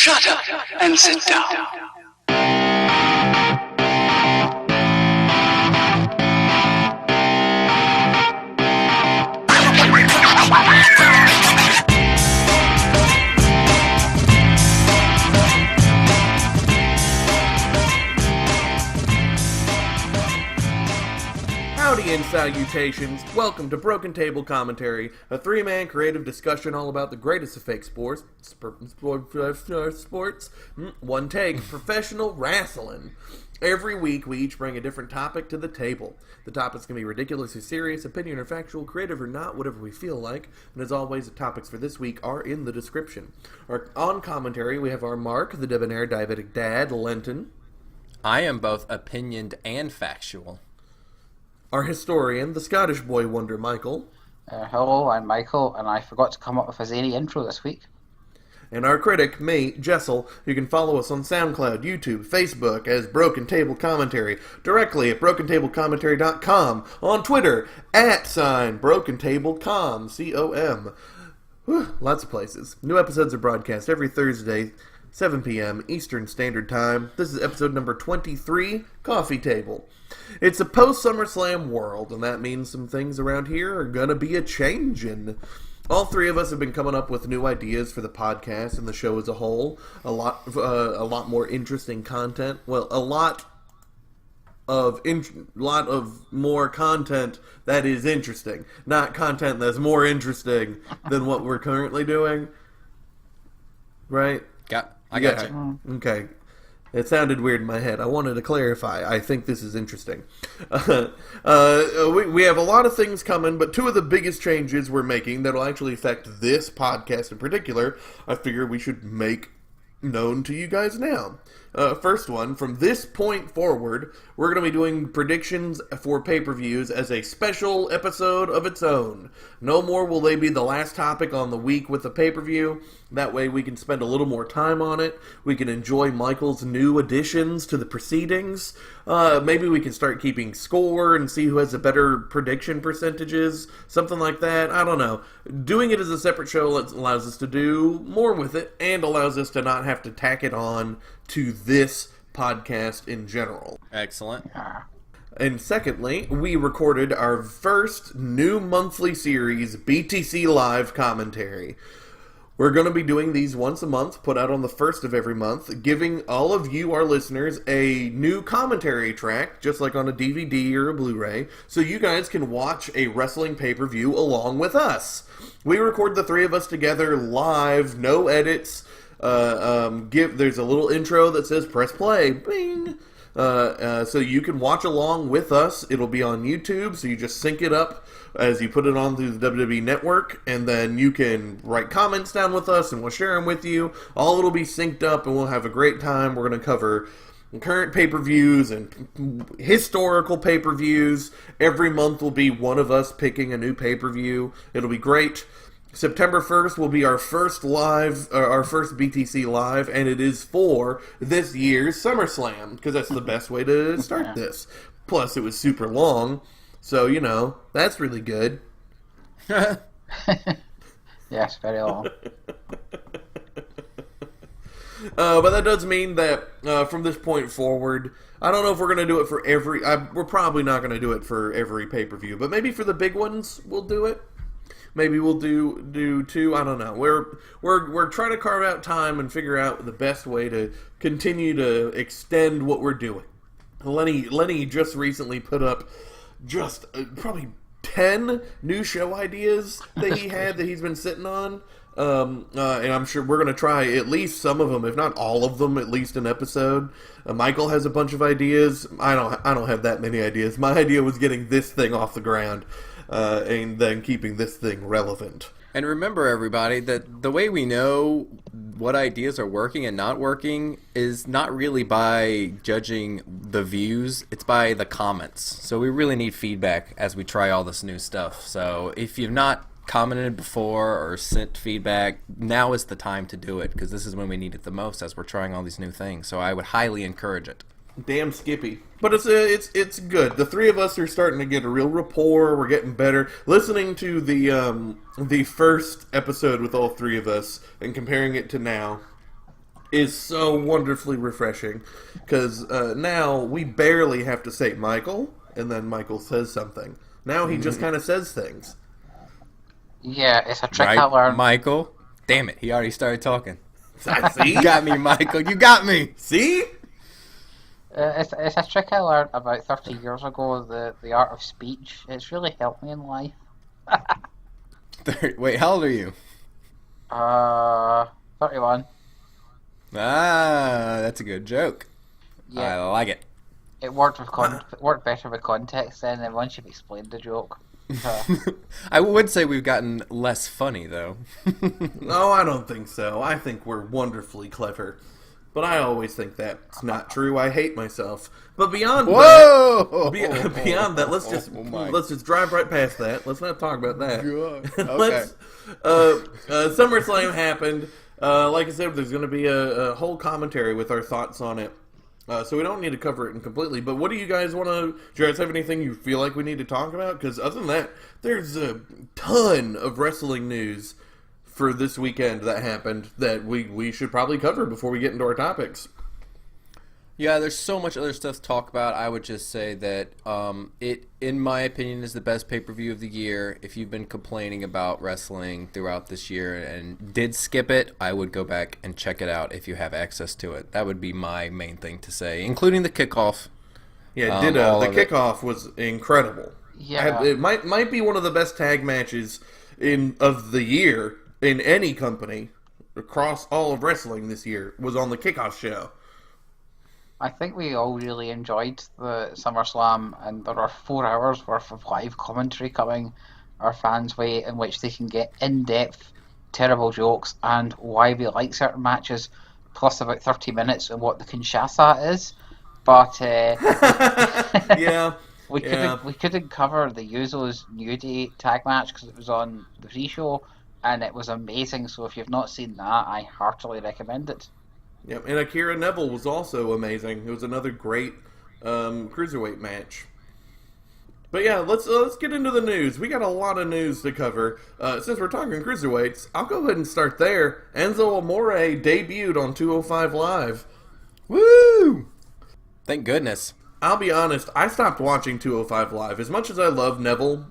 Shut up and sit down. Howdy and salutations. Welcome to Broken Table Commentary, a three-man creative discussion all about the greatest of fake sports. One take, professional wrestling. Every week, we each bring a different topic to the table. The topics can be ridiculously serious, opinion or factual, creative or not, whatever we feel like. And as always, the topics for this week are in the description. On commentary, we have our Mark, the debonair diabetic dad, Lenton. I am both opinioned and factual. Our historian, the Scottish boy wonder, Michael. Hello, I'm Michael, and I forgot to come up with a zany intro this week. And our critic, me, Jessel. You can follow us on SoundCloud, YouTube, Facebook as Broken Table Commentary, directly at BrokenTableCommentary.com, on Twitter, @BrokenTableCom, C-O-M. Lots of places. New episodes are broadcast every Thursday, 7 p.m. Eastern Standard Time. This is episode number 23, Coffee Table. It's a post-SummerSlam world, and that means some things around here are gonna be a-changin'. All three of us have been coming up with new ideas for the podcast and the show as a whole. A lot more interesting content. Well, a lot of more content that is interesting, not content that's more interesting than what we're currently doing. Right? I got you. Okay. It sounded weird in my head. I wanted to clarify. I think this is interesting. We have a lot of things coming, but two of the biggest changes we're making that will actually affect this podcast in particular, I figure we should make known to you guys now. First one, from this point forward, we're going to be doing predictions for pay-per-views as a special episode of its own. No more will they be the last topic on the week with the pay-per-view. That way we can spend a little more time on it. We can enjoy Michael's new additions to the proceedings. Maybe we can start keeping score and see who has the better prediction percentages. Something like that. I don't know. Doing it as a separate show allows us to do more with it and allows us to not have to tack it on to this podcast in general. Excellent. And secondly, we recorded our first new monthly series, BTC Live Commentary. We're going to be doing these once a month, put out on the first of every month, giving all of you, our listeners, a new commentary track, just like on a DVD or a Blu-ray, so you guys can watch a wrestling pay-per-view along with us. We record the three of us together live, no edits. There's a little intro that says press play, bing. So you can watch along with us. It'll be on YouTube, so you just sync it up as you put it on through the WWE Network, and then you can write comments down with us, and we'll share them with you. All it'll be synced up, and we'll have a great time. We're going to cover current pay-per-views and historical pay-per-views. Every month will be one of us picking a new pay-per-view. It'll be great. September 1st will be our first BTC Live, and it is for this year's SummerSlam, because that's the best way to start this. Plus, it was super long, so, that's really good. Yes, very long. But that does mean that from this point forward, I don't know if we're going to do it for every... we're probably not going to do it for every pay-per-view, but maybe for the big ones, we'll do it. Maybe we'll do two. I don't know. We're trying to carve out time and figure out the best way to continue to extend what we're doing. Lenny just recently put up just probably 10 new show ideas that he had that he's been sitting on. And I'm sure we're going to try at least some of them, if not all of them, at least an episode. Michael has a bunch of ideas. I don't have that many ideas. My idea was getting this thing off the ground. And then keeping this thing relevant. And remember, everybody, that the way we know what ideas are working and not working is not really by judging the views, it's by the comments. So we really need feedback as we try all this new stuff. So if you've not commented before or sent feedback, now is the time to do it, because this is when we need it the most as we're trying all these new things. So I would highly encourage it. Damn Skippy. But it's good. The three of us are starting to get a real rapport. We're getting better. Listening to the first episode with all three of us and comparing it to now, is so wonderfully refreshing because now we barely have to say Michael, and then Michael says something. Now he just kind of says things. Yeah, it's a trick I Right, learned. Michael? Damn it, he already started talking. See? You got me, Michael. You got me. See? It's a trick I learned about 30 years ago, the art of speech. It's really helped me in life. Wait, how old are you? 31. Ah, that's a good joke. I Yeah, like it. it worked worked better with context then than once you've explained the joke. I would say we've gotten less funny, though. No, I don't think so. I think we're wonderfully clever. But I always think that's not true. I hate myself. But beyond Whoa! beyond that, let's my just drive right past that. Let's not talk about that. God. Okay. Let's. SummerSlam happened. Like I said, there's going to be a whole commentary with our thoughts on it. So we don't need to cover it completely. But what do you guys want to... Do you guys have anything you feel like we need to talk about? Because other than that, there's a ton of wrestling news for this weekend that happened that we should probably cover before we get into our topics. Yeah, there's so much other stuff to talk about. I would just say that it, in my opinion, is the best pay-per-view of the year. If you've been complaining about wrestling throughout this year and did skip it, I would go back and check it out if you have access to it. That would be my main thing to say, including the kickoff. Yeah, the kickoff was incredible. Yeah. It might be one of the best tag matches of the year in any company across all of wrestling this year was on the kickoff show. I think we all really enjoyed the SummerSlam, and there are 4 hours worth of live commentary coming our fans' way in which they can get in-depth, terrible jokes and why we like certain matches, plus about 30 minutes on what the Kinshasa is. But Yeah. we couldn't cover the Usos New Day tag match because it was on the pre-show, and it was amazing. So if you've not seen that, I heartily recommend it. Yep, and Akira Neville was also amazing. It was another great cruiserweight match. But yeah, let's get into the news. We got a lot of news to cover. Since we're talking cruiserweights, I'll go ahead and start there. Enzo Amore debuted on 205 Live. Woo! Thank goodness. I'll be honest, I stopped watching 205 Live. As much as I love Neville,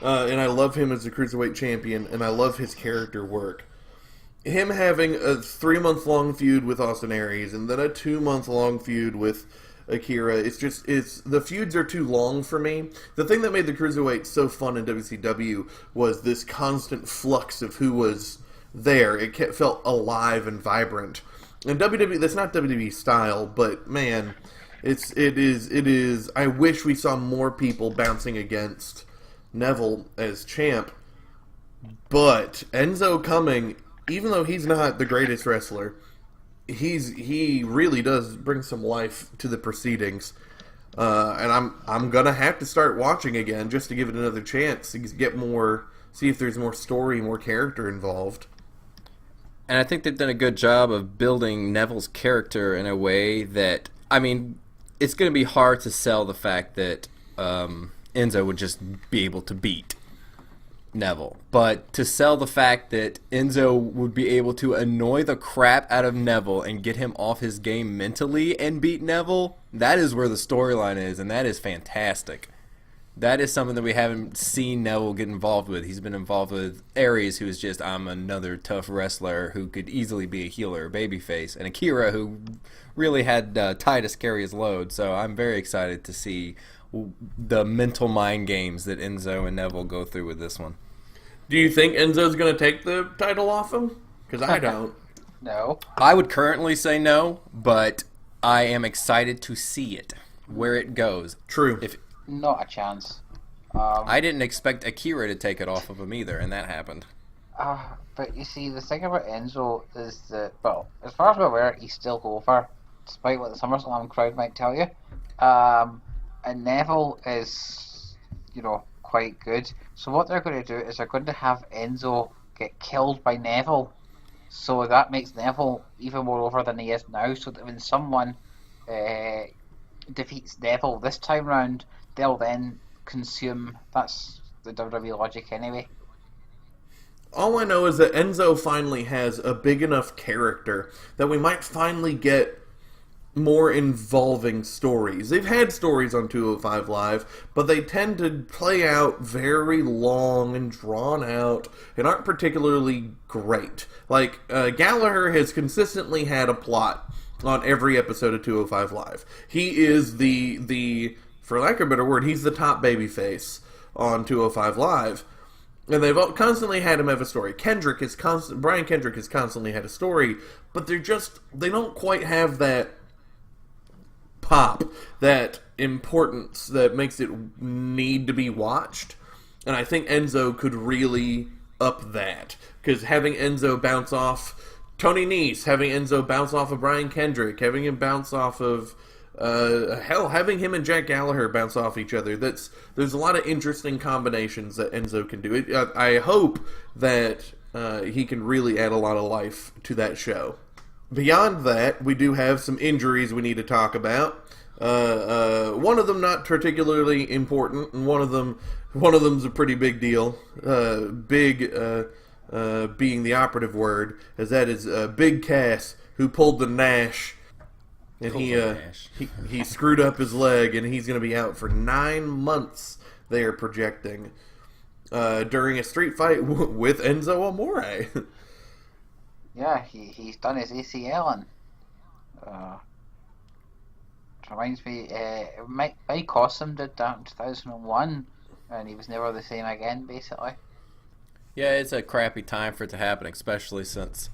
and I love him as a cruiserweight champion, and I love his character work, him having a 3-month-long feud with Austin Aries and then a 2-month-long feud with Akira, the feuds are too long for me. The thing that made the Cruiserweight so fun in WCW was this constant flux of who was there. It felt alive and vibrant. And WWE, that's not WWE style, but man, it is. I wish we saw more people bouncing against Neville as champ. But Enzo coming, even though he's not the greatest wrestler, he really does bring some life to the proceedings, and I'm gonna have to start watching again just to give it another chance to get more, see if there's more story, more character involved. And I think they've done a good job of building Neville's character in a way that, I mean, it's going to be hard to sell the fact that Enzo would just be able to beat Neville. But to sell the fact that Enzo would be able to annoy the crap out of Neville and get him off his game mentally and beat Neville, that is where the storyline is, and that is fantastic. That is something that we haven't seen Neville get involved with. He's been involved with Aries, who is just, I'm another tough wrestler who could easily be a heel or a babyface, and Akira, who really had Titus carry his load. So I'm very excited to see the mental mind games that Enzo and Neville go through with this one. Do you think Enzo's going to take the title off him? Because I don't. No. I would currently say no, but I am excited to see it, where it goes. True. Not a chance. I didn't expect Akira to take it off of him either, and that happened. But you see, the thing about Enzo is that, well, as far as we're aware, he's still over, despite what the SummerSlam crowd might tell you. And Neville is, quite good. So what they're going to do is they're going to have Enzo get killed by Neville. So that makes Neville even more over than he is now. So that when someone defeats Neville this time round, they'll then consume. That's the WWE logic anyway. all I know is that Enzo finally has a big enough character that we might finally get more involving stories. They've had stories on 205 Live, but they tend to play out very long and drawn out and aren't particularly great. Like, Gallagher has consistently had a plot on every episode of 205 Live. He is the for lack of a better word, he's the top babyface on 205 Live. And they've constantly had him have a story. Brian Kendrick has constantly had a story, but they don't quite have that pop, that importance that makes it need to be watched. And I think Enzo could really up that. Because having Enzo bounce off Tony Nese, having Enzo bounce off of Brian Kendrick, having him bounce off of having him and Jack Gallagher bounce off each other. There's a lot of interesting combinations that Enzo can do. I hope that he can really add a lot of life to that show. Beyond that, we do have some injuries we need to talk about. One of them not particularly important, and one of them's a pretty big deal. Big being the operative word, as that is Big Cass, who pulled the Nash. And he screwed up his leg, and he's going to be out for 9 months, they are projecting, during a street fight with Enzo Amore. Yeah, he's done his ACL, and it reminds me, Mike Awesome did that in 2001, and he was never the same again, basically. Yeah, it's a crappy time for it to happen, especially since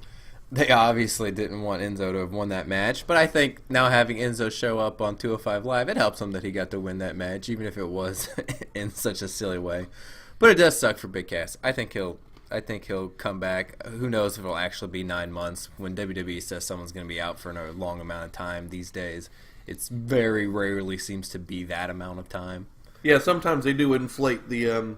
they obviously didn't want Enzo to have won that match. But I think now having Enzo show up on 205 Live, it helps him that he got to win that match, even if it was in such a silly way. But it does suck for Big Cass. I think he'll come back. Who knows if it'll actually be 9 months. When WWE says someone's going to be out for a long amount of time these days, it's very rarely seems to be that amount of time. Yeah, sometimes they do inflate the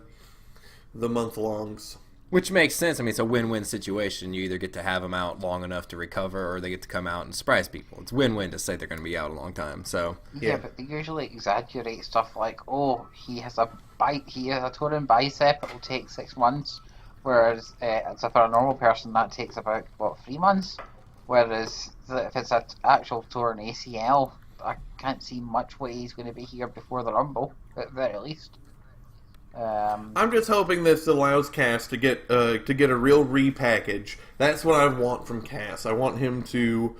month-longs. Which makes sense. I mean, it's a win-win situation. You either get to have them out long enough to recover, or they get to come out and surprise people. It's win-win to say they're going to be out a long time. So yeah, but they usually exaggerate stuff like, oh, he has a torn bicep, it will take 6 months, whereas as for a normal person that takes about 3 months. Whereas if it's an actual torn ACL, I can't see much way he's going to be here before the Rumble, at the very least. I'm just hoping this allows Cass to get a real repackage. That's what I want from Cass. I want him to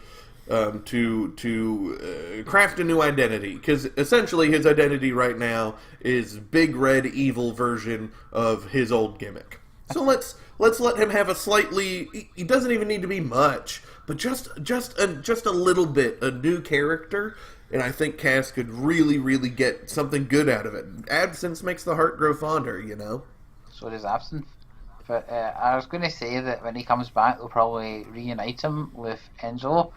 craft a new identity, because essentially his identity right now is big red evil version of his old gimmick. So let's let him have a slightly. He doesn't even need to be much, but just a little bit, a new character. And I think Cass could really, really get something good out of it. Absence makes the heart grow fonder, you know? So does absence. But I was going to say that when he comes back, they'll probably reunite him with Enzo.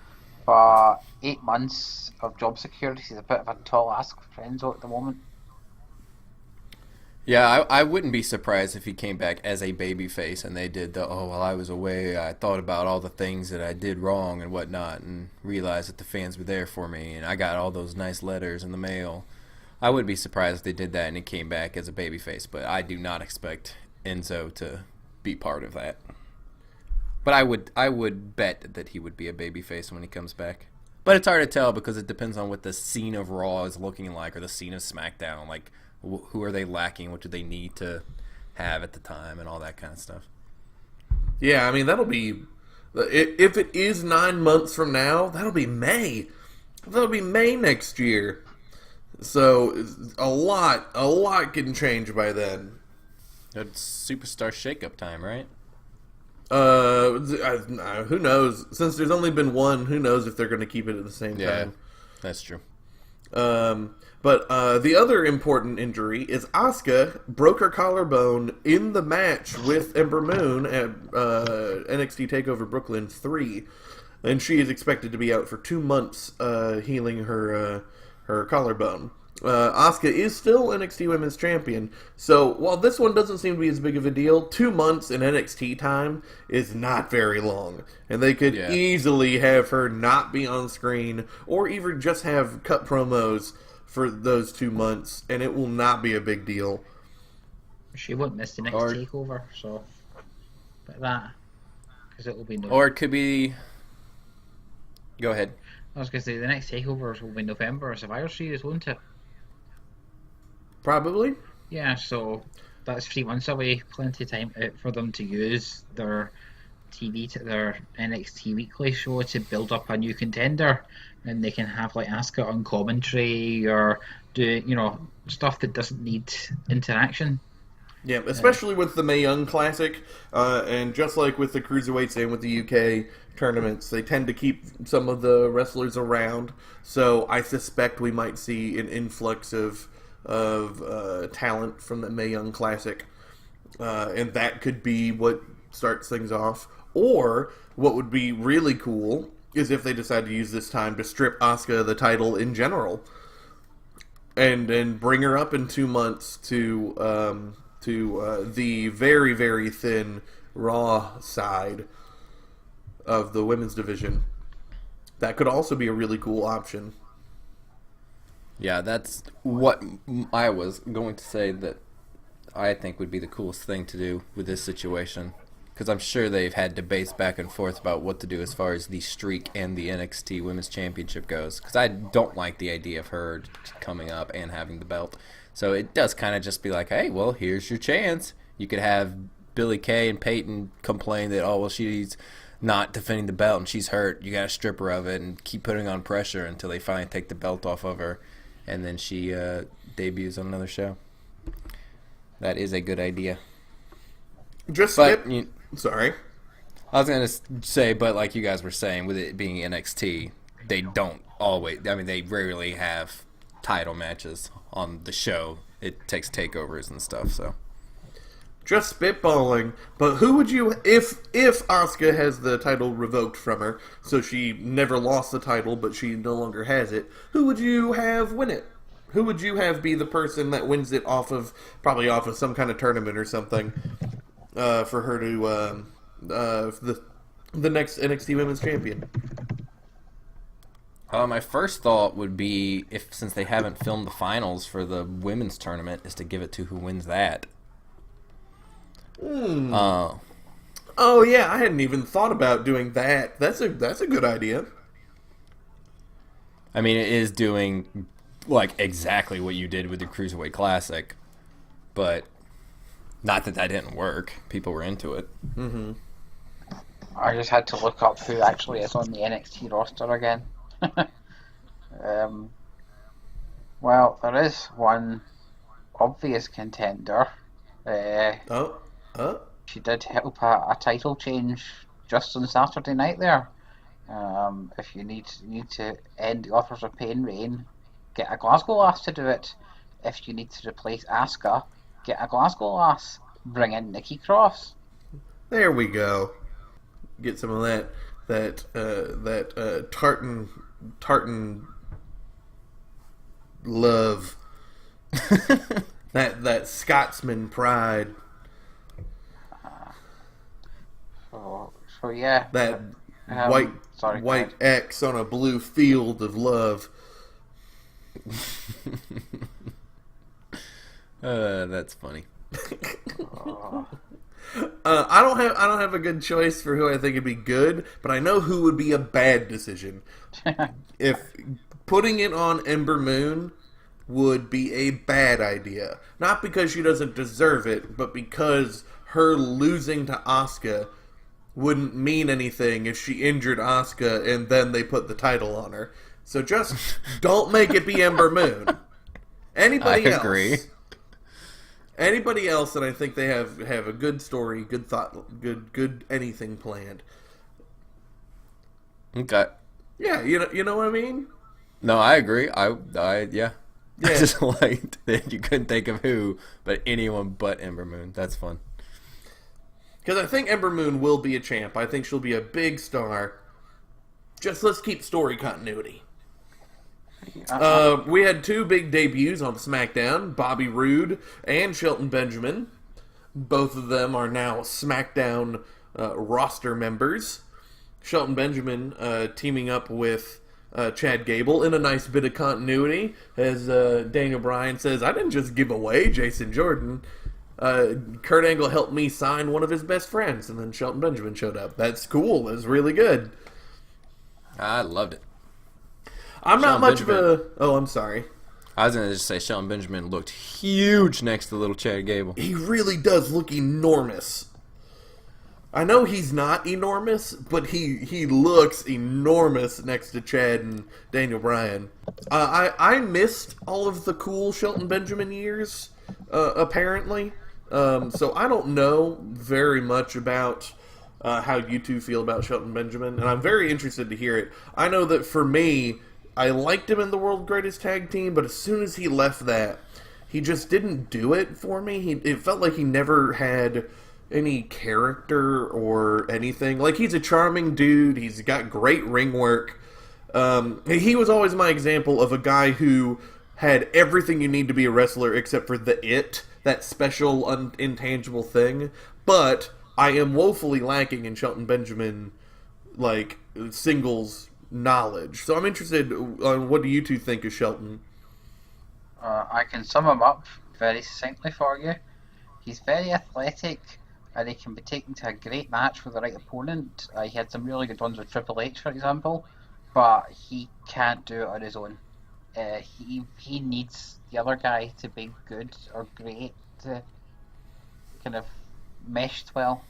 But 8 months of job security is a bit of a tall ask for Enzo at the moment. yeah, I wouldn't be surprised if he came back as a babyface and they did while I was away, I thought about all the things that I did wrong and whatnot, and realized that the fans were there for me, and I got all those nice letters in the mail. I wouldn't be surprised if they did that and he came back as a babyface, but I do not expect Enzo to be part of that. But I would bet that he would be a babyface when he comes back. But it's hard to tell because it depends on what the scene of Raw is looking like, or the scene of SmackDown. Like, who are they lacking? What do they need to have at the time, and all that kind of stuff. Yeah, I mean, that'll be... If it is 9 months from now, that'll be May. That'll be May next year. So, a lot can change by then. It's superstar shakeup time, right? Who knows? Since there's only been one, who knows if they're going to keep it at the same time. That's true. But the other important injury is Asuka broke her collarbone in the match with Ember Moon at NXT TakeOver Brooklyn 3, and she is expected to be out for 2 months healing her collarbone. Asuka is still NXT Women's Champion, so while this one doesn't seem to be as big of a deal, 2 months in NXT time is not very long, and they could easily have her not be on screen, or even just have cut promos for those 2 months, and it will not be a big deal. She won't miss the next takeover, so... But that, because it will be no. Or it could be. Go ahead. I was going to say the next takeovers will be November or Survivor Series, won't it? Probably. Yeah, so that's 3 months away. Plenty of time out for them to use their their NXT Weekly show to build up a new contender, and they can have like Asuka on commentary or do stuff that doesn't need interaction. Yeah, especially with the Mae Young Classic, and just like with the Cruiserweights and with the UK tournaments, they tend to keep some of the wrestlers around. So I suspect we might see an influx of talent from the Mae Young Classic, and that could be what starts things off. Or what would be really cool is if they decide to use this time to strip Asuka of the title in general, and bring her up in 2 months to the very, very thin Raw side of the women's division. That could also be a really cool option. Yeah, that's what I was going to say that I think would be the coolest thing to do with this situation. Because I'm sure they've had debates back and forth about what to do as far as the streak and the NXT Women's Championship goes. Because I don't like the idea of her coming up and having the belt. So it does kind of just be like, hey, well, here's your chance. You could have Billie Kay and Peyton complain that, oh, well, she's not defending the belt and she's hurt. You got to strip her of it and keep putting on pressure until they finally take the belt off of her. And then she debuts on another show. That is a good idea. Sorry. I was going to say, but like you guys were saying, with it being NXT, they don't always... I mean, they rarely have title matches on the show. It takes takeovers and stuff, so... Just spitballing, but who would you... If Asuka has the title revoked from her, so she never lost the title, but she no longer has it, who would you have win it? Who would you have be the person that wins it probably off of some kind of tournament or something, for her to, the next NXT Women's Champion? My first thought would be, since they haven't filmed the finals for the women's tournament, is to give it to who wins that. Oh yeah, I hadn't even thought about doing that. That's a good idea. I mean, it is doing like exactly what you did with the Cruiserweight Classic, but not that didn't work. People were into it. Mm-hmm. I just had to look up who actually is on the NXT roster again. Well, there is one obvious contender. She did help a title change just on Saturday night there. If you need to end the Authors of Pain reign, get a Glasgow lass to do it. If you need to replace Asuka, get a Glasgow lass. Bring in Nikki Cross. There we go. Get some of that tartan love. that Scotsman pride. So yeah. That white X on a blue field of love. That's funny. I don't have a good choice for who I think would be good, but I know who would be a bad decision. If putting it on Ember Moon would be a bad idea, not because she doesn't deserve it, but because her losing to Asuka wouldn't mean anything if she injured Asuka and then they put the title on her. So just don't make it be Ember Moon. Anybody else? Agree. Anybody else that I think they have a good story, good thought, good anything planned. Okay. Yeah, you know what I mean? No, I agree. Yeah. Yeah. I just liked that you couldn't think of who, but anyone but Ember Moon. That's fun. Because I think Ember Moon will be a champ. I think she'll be a big star. Just let's keep story continuity. We had two big debuts on SmackDown, Bobby Roode and Shelton Benjamin. Both of them are now SmackDown roster members. Shelton Benjamin teaming up with Chad Gable in a nice bit of continuity. As Daniel Bryan says, I didn't just give away Jason Jordan. Kurt Angle helped me sign one of his best friends, and then Shelton Benjamin showed up. That's cool. That's really good. I loved it. I'm not Shelton much Benjamin. of a... Oh, I'm sorry. I was going to just say Shelton Benjamin looked huge next to little Chad Gable. He really does look enormous. I know he's not enormous, but he looks enormous next to Chad and Daniel Bryan. I missed all of the cool Shelton Benjamin years, apparently. So I don't know very much about how you two feel about Shelton Benjamin, and I'm very interested to hear it. I know that for me, I liked him in the World's Greatest Tag Team, but as soon as he left that, he just didn't do it for me. It felt like he never had any character or anything. Like, he's a charming dude. He's got great ring work. He was always my example of a guy who had everything you need to be a wrestler except for that special, intangible thing. But I am woefully lacking in Shelton Benjamin, like, singles knowledge. So I'm interested on what do you two think of Shelton? I can sum him up very succinctly for you. He's very athletic, and he can be taken to a great match with the right opponent. He had some really good ones with Triple H, for example, but he can't do it on his own. He needs the other guy to be good or great to kind of mesh well.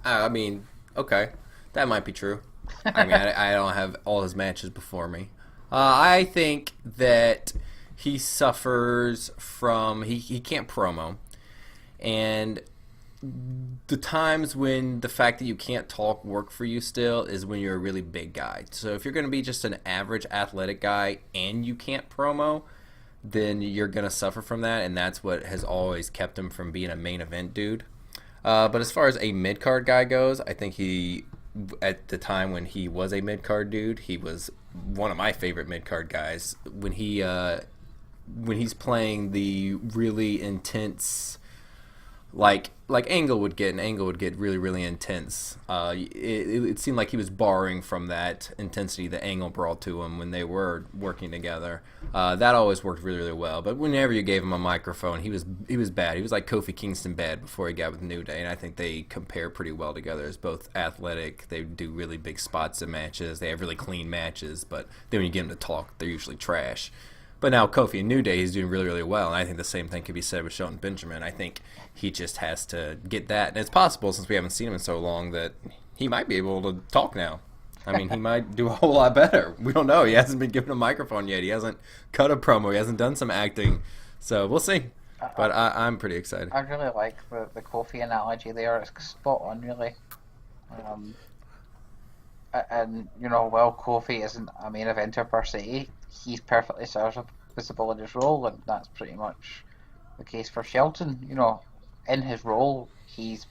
I mean, okay, that might be true. I mean, I don't have all his matches before me. I think that he suffers from he can't promo, and the times when the fact that you can't talk work for you still is when you're a really big guy. So if you're going to be just an average athletic guy and you can't promo, then you're going to suffer from that, and that's what has always kept him from being a main event dude. But as far as a mid-card guy goes, I think he, at the time when he was a mid-card dude, he was one of my favorite mid-card guys. When he's playing the really intense, like Angle would get, and Angle would get really, really intense. It seemed like he was borrowing from that intensity that Angle brought to him when they were working together. That always worked really, really well. But whenever you gave him a microphone, he was bad. He was like Kofi Kingston bad before he got with New Day, and I think they compare pretty well together as both athletic. They do really big spots in matches. They have really clean matches, but then when you get them to talk, they're usually trash. But now Kofi in New Day, he's doing really, really well, and I think the same thing could be said with Shelton Benjamin. I think he just has to get that, and it's possible, since we haven't seen him in so long, that he might be able to talk now. I mean, he might do a whole lot better. We don't know. He hasn't been given a microphone yet. He hasn't cut a promo. He hasn't done some acting. So we'll see. But I'm pretty excited. I really like the Kofi analogy there. It's spot on, really. And, while Kofi isn't a main eventer per se, he's perfectly serviceable in his role, and that's pretty much the case for Shelton. In his role, he's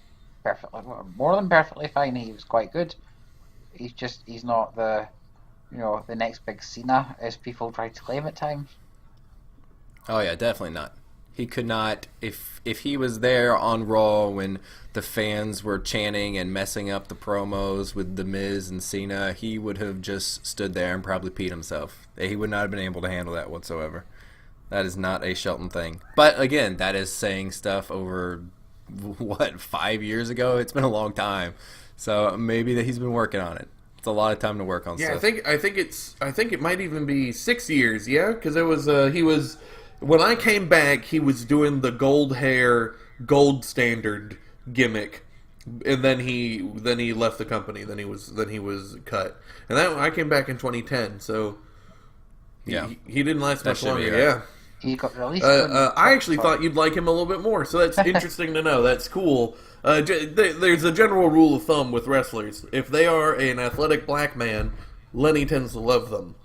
more than perfectly fine. He was quite good. He's not the next big Cena, as people try to claim at times. Oh yeah, definitely not. He could not, if he was there on Raw when the fans were chanting and messing up the promos with The Miz and Cena, he would have just stood there and probably peed himself. He would not have been able to handle that whatsoever. That is not a Shelton thing. But again, that is saying stuff over, 5 years ago? It's been a long time. So maybe that he's been working on it. It's a lot of time to work on stuff. I think it might even be 6 years, yeah? Because he was... When I came back, he was doing the gold hair, gold standard gimmick, and then he left the company. Then he was cut, and I came back in 2010. So he didn't last much longer. Yeah, he got released. I actually thought you'd like him a little bit more. So that's interesting to know. That's cool. There's a general rule of thumb with wrestlers: if they are an athletic black man, Lenny tends to love them.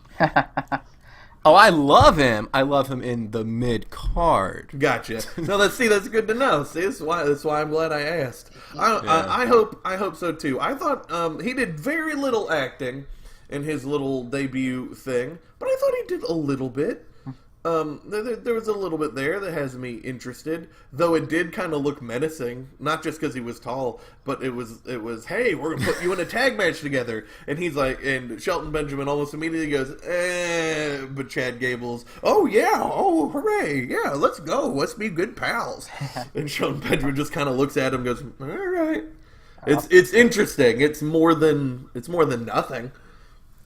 Oh, I love him. I love him in the mid-card. Gotcha. No, that's good to know. See, that's why I'm glad I asked. I hope so too. I thought he did very little acting in his little debut thing, but I thought he did a little bit. There was a little bit there that has me interested, though it did kind of look menacing. Not just because he was tall, but it was. Hey, we're gonna put you in a tag match together, and he's like, and Shelton Benjamin almost immediately goes, but Chad Gable's, oh yeah, oh hooray, yeah, let's go, let's be good pals, and Shelton Benjamin just kind of looks at him, and goes, all right, it's interesting. It's more than nothing.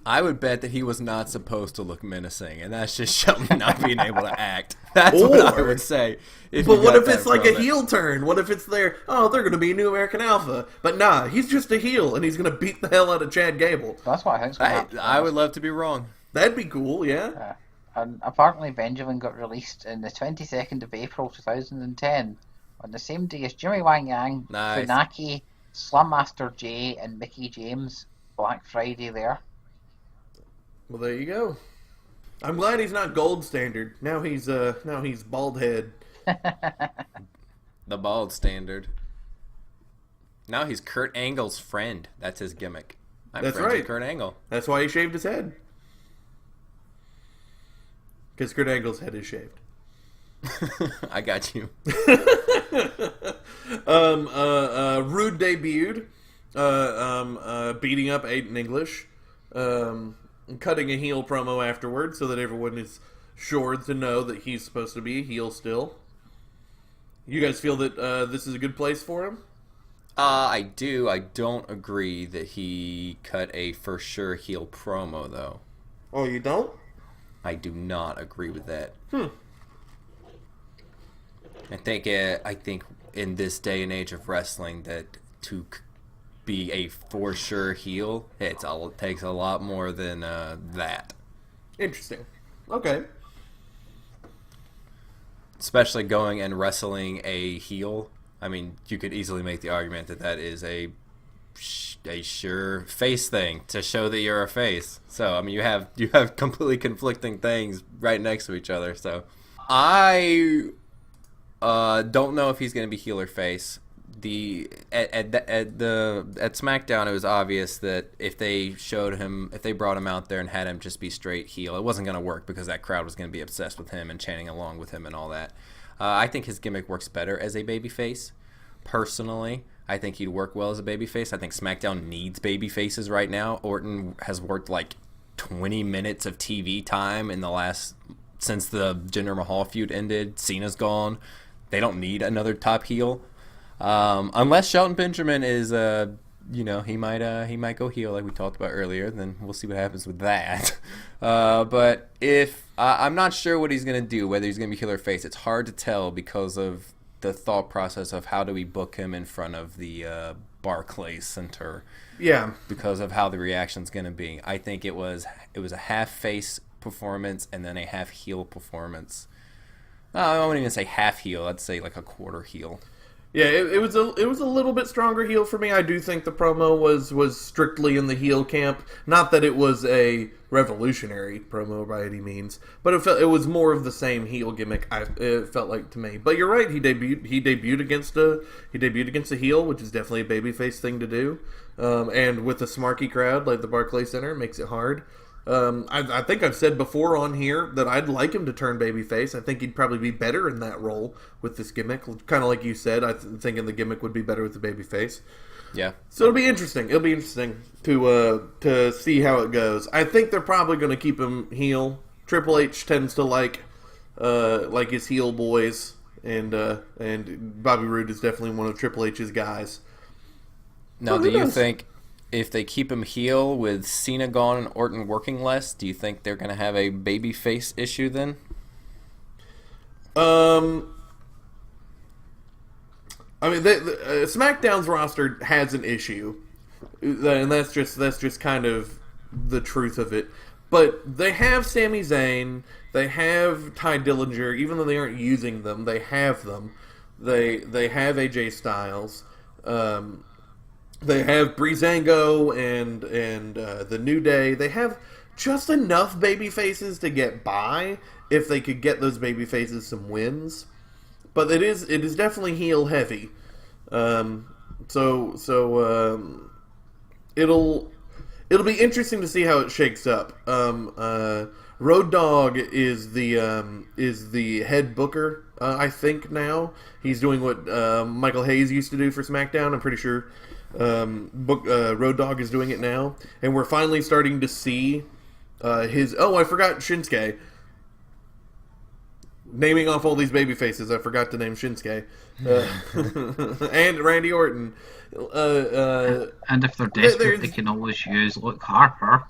I would bet that he was not supposed to look menacing, and that's just Shelton not being able to act. That's what I would say. But what if it's like a heel turn? What if it's they're going to be New American Alpha? But nah, he's just a heel, and he's going to beat the hell out of Chad Gable. That's what I think. I would love to be wrong. That'd be cool, yeah. And apparently Benjamin got released on the 22nd of April 2010, on the same day as Jimmy Wang Yang, Nice. Funaki, Slam Master Jay, and Mickey James. Black Friday there. Well, there you go. I'm glad he's not gold standard. Now he's bald head. The bald standard. Now he's Kurt Angle's friend. That's his gimmick. I'm That's friends right. with Kurt Angle. That's why he shaved his head. Because Kurt Angle's head is shaved. I got you. Rude debuted, beating up Aiden English, cutting a heel promo afterwards so that everyone is sure to know that he's supposed to be a heel still. You guys feel that this is a good place for him? I do. I don't agree that he cut a for sure heel promo, though. Oh, you don't? I do not agree with that. I think in this day and age of wrestling that to be a for sure heel, it takes a lot more than that. Interesting. Okay. Especially going and wrestling a heel. I mean, you could easily make the argument that is a sure face thing to show that you're a face. So, I mean, you have completely conflicting things right next to each other. So, I don't know if he's going to be heel or face. At SmackDown, it was obvious that if they brought him out there and had him just be straight heel, it wasn't going to work because that crowd was going to be obsessed with him and chanting along with him and all that. I think his gimmick works better as a babyface. Personally, I think he'd work well as a babyface. I think SmackDown needs babyfaces right now. Orton has worked like 20 minutes of TV time since the Jinder Mahal feud ended. Cena's gone. They don't need another top heel. Unless Shelton Benjamin is, he might go heel like we talked about earlier. Then we'll see what happens with that. But if I'm not sure what he's gonna do, whether he's gonna be heel or face, it's hard to tell because of the thought process of how do we book him in front of the Barclays Center. Yeah. Because of how the reaction's gonna be. I think it was a half face performance and then a half heel performance. I wouldn't even say half heel. I'd say like a quarter heel. Yeah, it was a little bit stronger heel for me. I do think the promo was strictly in the heel camp. Not that it was a revolutionary promo by any means, but it was more of the same heel gimmick. It felt like to me. But you're right. He debuted against a heel, which is definitely a babyface thing to do. And with a smarky crowd like the Barclays Center, makes it hard. I think I've said before on here that I'd like him to turn babyface. I think he'd probably be better in that role with this gimmick. Kind of like you said, I'm thinking the gimmick would be better with the babyface. Yeah. So it'll be interesting. It'll be interesting to see how it goes. I think they're probably going to keep him heel. Triple H tends to like his heel boys, and Bobby Roode is definitely one of Triple H's guys. Now, do you think if they keep him heel with Cena gone and Orton working less, do you think they're going to have a babyface issue then? I mean, SmackDown's roster has an issue, and that's just kind of the truth of it. But they have Sami Zayn, they have Ty Dillinger, even though they aren't using them, they have them. They have AJ Styles. They have Breezango and the New Day. They have just enough baby faces to get by if they could get those baby faces some wins. But it is definitely heel heavy. So it'll be interesting to see how it shakes up. Road Dogg is the head booker. I think now he's doing what Michael Hayes used to do for SmackDown. I'm pretty sure Road Dogg is doing it now, and we're finally starting to see his. Oh, I forgot Shinsuke. Naming off all these baby faces, I forgot to name Shinsuke and Randy Orton. And if they're desperate, they can always use Luke Harper.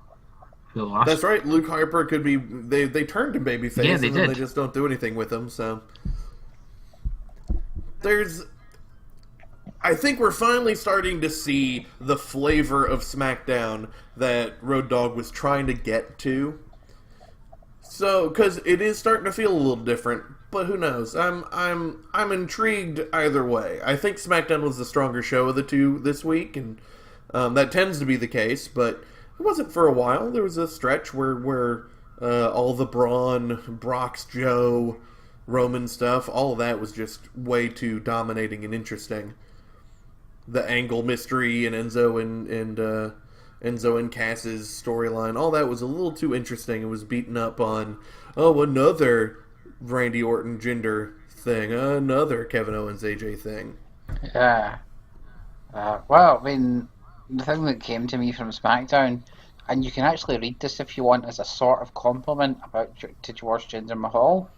That's right. Luke Harper could be. They turned to babyface, yeah, they and did. They just don't do anything with him. So I think we're finally starting to see the flavor of SmackDown that Road Dogg was trying to get to. So, because it is starting to feel a little different, but who knows? I'm intrigued either way. I think SmackDown was the stronger show of the two this week, and that tends to be the case. But it wasn't for a while. There was a stretch where all the Braun, Brock's Joe, Roman stuff, all of that was just way too dominating and interesting. The Angle mystery and Enzo and Cass's storyline, all that was a little too interesting. It was beaten up on, another Randy Orton Jinder thing, another Kevin Owens AJ thing. Yeah. Well, I mean, the thing that came to me from SmackDown, and you can actually read this if you want as a sort of compliment to George Jinder Mahal,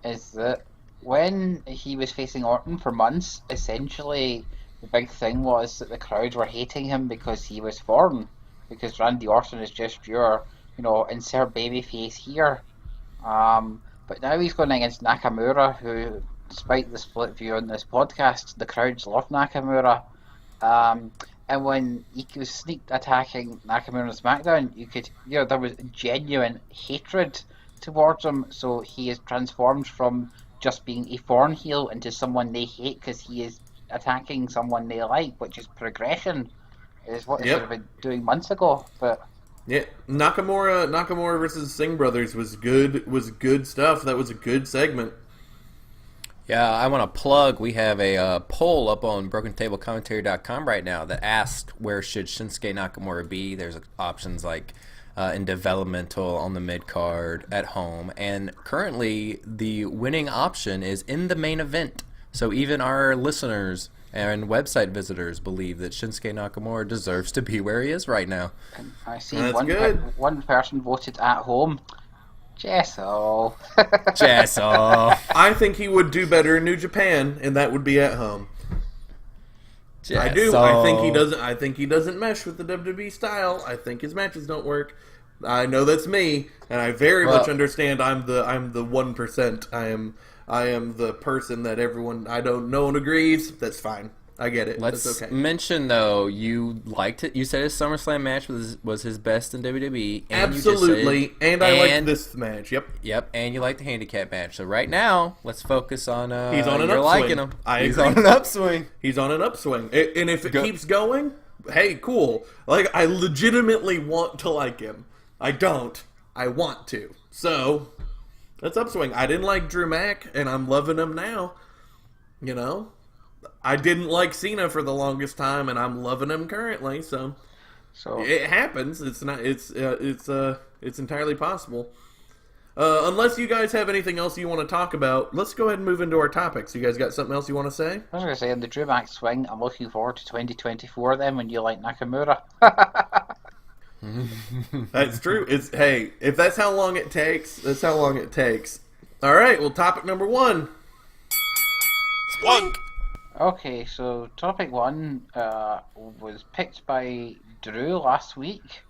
is that when he was facing Orton for months, essentially the big thing was that the crowd were hating him because he was foreign, because Randy Orton is just your, insert babyface here. But now he's going against Nakamura, who, despite the split view on this podcast, the crowds love Nakamura. And when he was sneak attacking Nakamura on SmackDown, there was genuine hatred towards him. So he is transformed from just being a foreign heel into someone they hate because he is attacking someone they like, which is progression. Is what they should have been doing months ago. But yeah, Nakamura versus Singh Brothers was good stuff. That was a good segment. Yeah, I want to plug. We have a poll up on BrokenTableCommentary.com right now that asked where should Shinsuke Nakamura be. There's options like in developmental, on the mid card, at home, and currently the winning option is in the main event. So even our listeners and website visitors believe that Shinsuke Nakamura deserves to be where he is right now. And I see one person voted at home. Jesso. I think he would do better in New Japan, and that would be at home. I do. I think he doesn't mesh with the WWE style. I think his matches don't work. I know that's me, and I very much understand. I'm the 1%. I am the person that no one agrees. That's fine. I get it. Let's That's okay. mention, though, you liked it. You said his SummerSlam match was his best in WWE. And absolutely. I liked this match. Yep, and you liked the handicap match. So right now, let's focus on he's on an you're upswing. liking him. He's on an upswing. He's on an upswing. And if it keeps going, hey, cool. Like, I legitimately want to like him. I don't. I want to. So, that's upswing. I didn't like Drew Mack, and I'm loving him now. I didn't like Cena for the longest time, and I'm loving him currently. So it happens. It's not. It's entirely possible. Unless you guys have anything else you want to talk about, let's go ahead and move into our topics. You guys got something else you want to say? I was going to say, on the Drew Mack swing, I'm looking forward to 2024 then when you like Nakamura. That's true. If that's how long it takes, that's how long it takes. All right, well, topic number 1. Splunk! Okay, so topic 1 was picked by Drew last week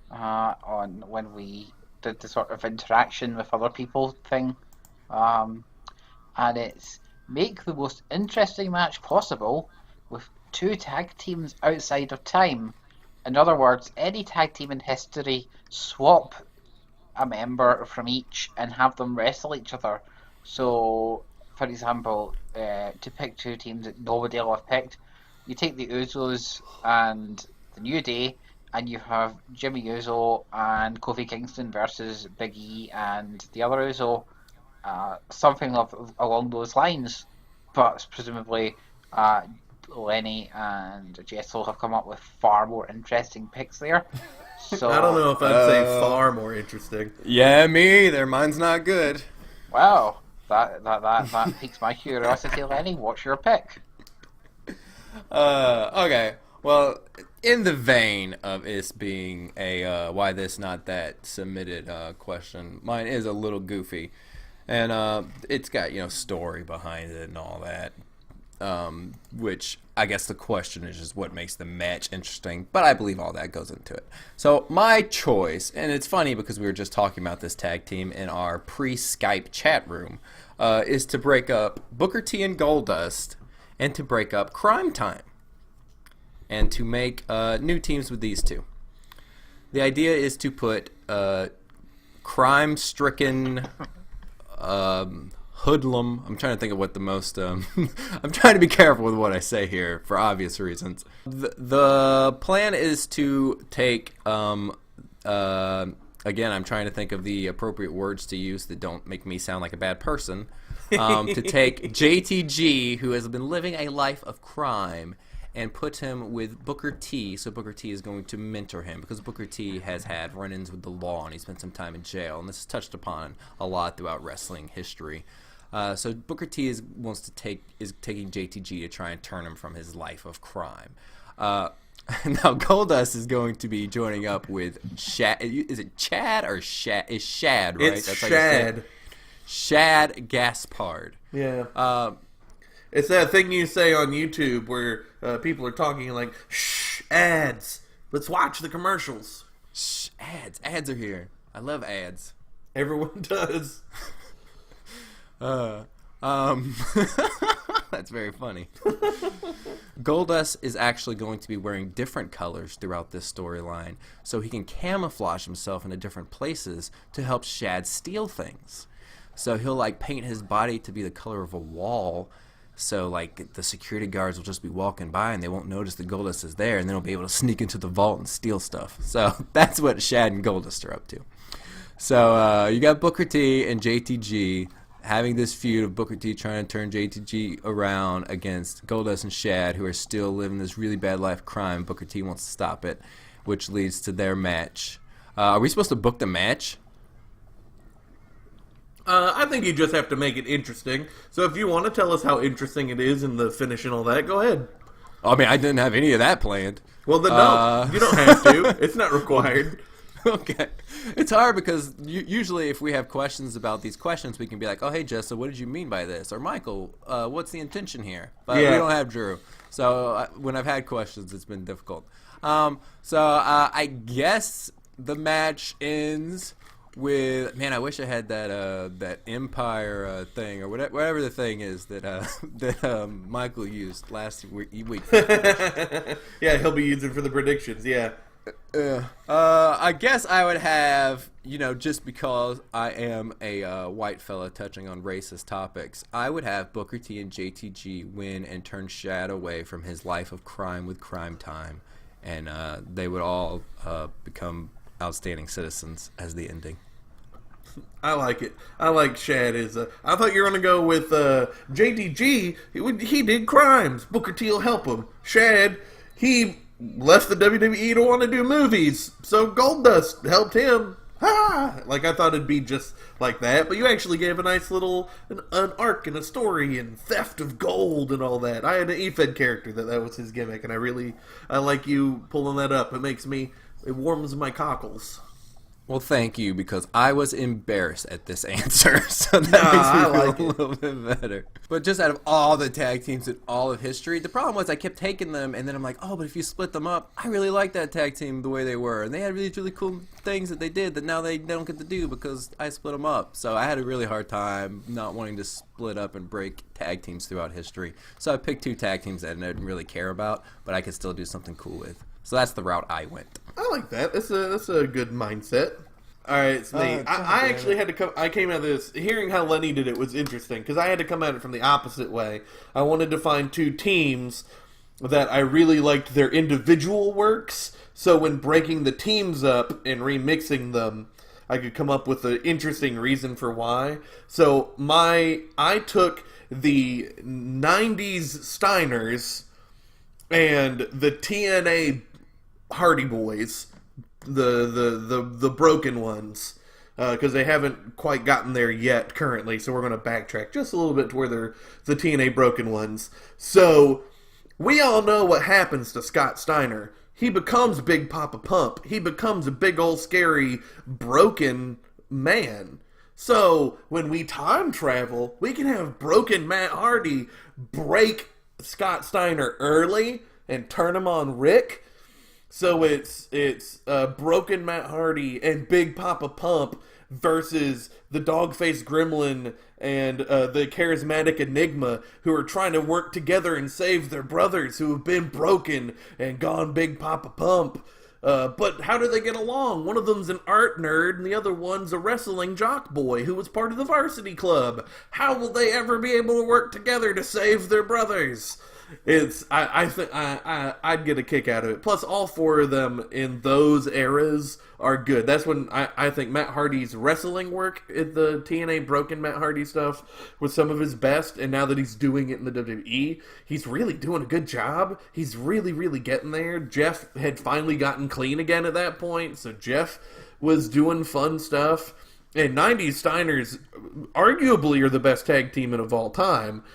on when we did the sort of interaction with other people thing. And it's make the most interesting match possible with 2 tag teams outside of time. In other words, any tag team in history, swap a member from each and have them wrestle each other. So, for example, to pick 2 teams that nobody will have picked, you take the Usos and the New Day, and you have Jimmy Uso and Kofi Kingston versus Big E and the other Uso, something along those lines. But presumably, Lenny and Jessel have come up with far more interesting picks there. So, I don't know if I'd say far more interesting. Yeah, me either. Mine's not good. Wow, that piques my curiosity, Lenny. What's your pick? Okay. Well, in the vein of this being a why this not that submitted question, mine is a little goofy, and it's got story behind it and all that. Which I guess the question is just what makes the match interesting, but I believe all that goes into it. So my choice, and it's funny because we were just talking about this tag team in our pre-Skype chat room, is to break up Booker T and Goldust and to break up Crime Time and to make new teams with these two. The idea is to put crime-stricken hoodlum. I'm trying to think of what the most. I'm trying to be careful with what I say here for obvious reasons. The plan is to take. Again, I'm trying to think of the appropriate words to use that don't make me sound like a bad person. To take JTG, who has been living a life of crime, and put him with Booker T. So Booker T is going to mentor him because Booker T has had run-ins with the law and he spent some time in jail, and this is touched upon a lot throughout wrestling history. So Booker T is taking JTG to try and turn him from his life of crime. Now Goldust is going to be joining up with Shad. Is it Chad or Shad? It's Shad, right? It's Shad. Shad Gaspard. Yeah. It's that thing you say on YouTube where people are talking like, shh, ads. Let's watch the commercials. Shh, ads. Ads are here. I love ads. Everyone does. That's very funny. Goldust is actually going to be wearing different colors throughout this storyline, so he can camouflage himself into different places to help Shad steal things. So he'll paint his body to be the color of a wall, so the security guards will just be walking by and they won't notice that Goldust is there, and then he'll be able to sneak into the vault and steal stuff. So that's what Shad and Goldust are up to. So you got Booker T and JTG having this feud of Booker T trying to turn JTG around against Goldust and Shad, who are still living this really bad life of crime. Booker T wants to stop it, which leads to their match. Are we supposed to book the match? I think you just have to make it interesting. So if you want to tell us how interesting it is in the finish and all that, go ahead. I mean, I didn't have any of that planned. Well, then no. You don't have to. It's not required. Okay. It's hard because usually if we have questions about these questions, we can be like, oh, hey, Jess, so what did you mean by this? Or Michael, what's the intention here? But we don't have Drew. So when I've had questions, it's been difficult. I guess the match ends with, man, I wish I had that Empire thing or whatever the thing is that Michael used last week. Yeah, he'll be using for the predictions, yeah. I guess I would have, just because I am a white fella touching on racist topics, I would have Booker T and JTG win and turn Shad away from his life of crime with Crime Time, and they would all become outstanding citizens as the ending. I like it. I like Shad as I thought you were going to go with JTG. He did crimes. Booker T will help him. Shad, he left the WWE to want to do movies, so Goldust helped him. I thought it'd be just like that, but you actually gave a nice little an arc and a story and theft of gold and all that. I had an E-Fed character that was his gimmick, and I like you pulling that up. It warms my cockles. Well, thank you, because I was embarrassed at this answer, so that makes me feel a little bit better. But just out of all the tag teams in all of history, the problem was I kept taking them, and then I'm like, oh, but if you split them up, I really like that tag team the way they were, and they had really cool things that they did that now they don't get to do because I split them up. So I had a really hard time not wanting to split up and break tag teams throughout history. So I picked two tag teams that I didn't really care about, but I could still do something cool with. So that's the route I went. I like that. That's a good mindset. All right, it's me. I actually had to come. I came at this hearing how Lenny did it was interesting because I had to come at it from the opposite way. I wanted to find two teams that I really liked their individual works. So when breaking the teams up and remixing them, I could come up with an interesting reason for why. So I took the '90s Steiners and the TNA Hardy Boys, the broken ones, because they haven't quite gotten there yet currently. So we're going to backtrack just a little bit to where they're the TNA broken ones. So we all know what happens to Scott Steiner. He becomes Big Papa Pump. He becomes a big old scary broken man. So when we time travel, we can have broken Matt Hardy break Scott Steiner early and turn him on Rick. So it's broken Matt Hardy and Big Papa Pump versus the dog-faced gremlin and the charismatic Enigma, who are trying to work together and save their brothers who have been broken and gone Big Papa Pump. But how do they get along? One of them's an art nerd, and the other one's a wrestling jock boy who was part of the varsity club. How will they ever be able to work together to save their brothers? I think I'd get a kick out of it. Plus, all four of them in those eras are good. That's when I think Matt Hardy's wrestling work at the TNA broken Matt Hardy stuff was some of his best. And now that he's doing it in the WWE, he's really doing a good job. He's really, really getting there. Jeff had finally gotten clean again at that point, so Jeff was doing fun stuff. And 90s Steiners arguably are the best tag team of all time.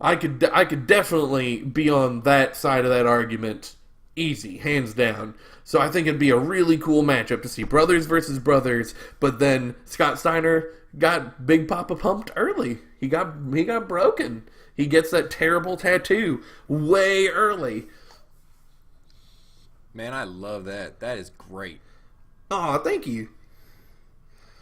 I could definitely be on that side of that argument easy, hands down. So I think it'd be a really cool matchup to see brothers versus brothers, but then Scott Steiner got Big Papa pumped early. He got broken. He gets that terrible tattoo way early. Man, I love that. That is great. Aw, thank you.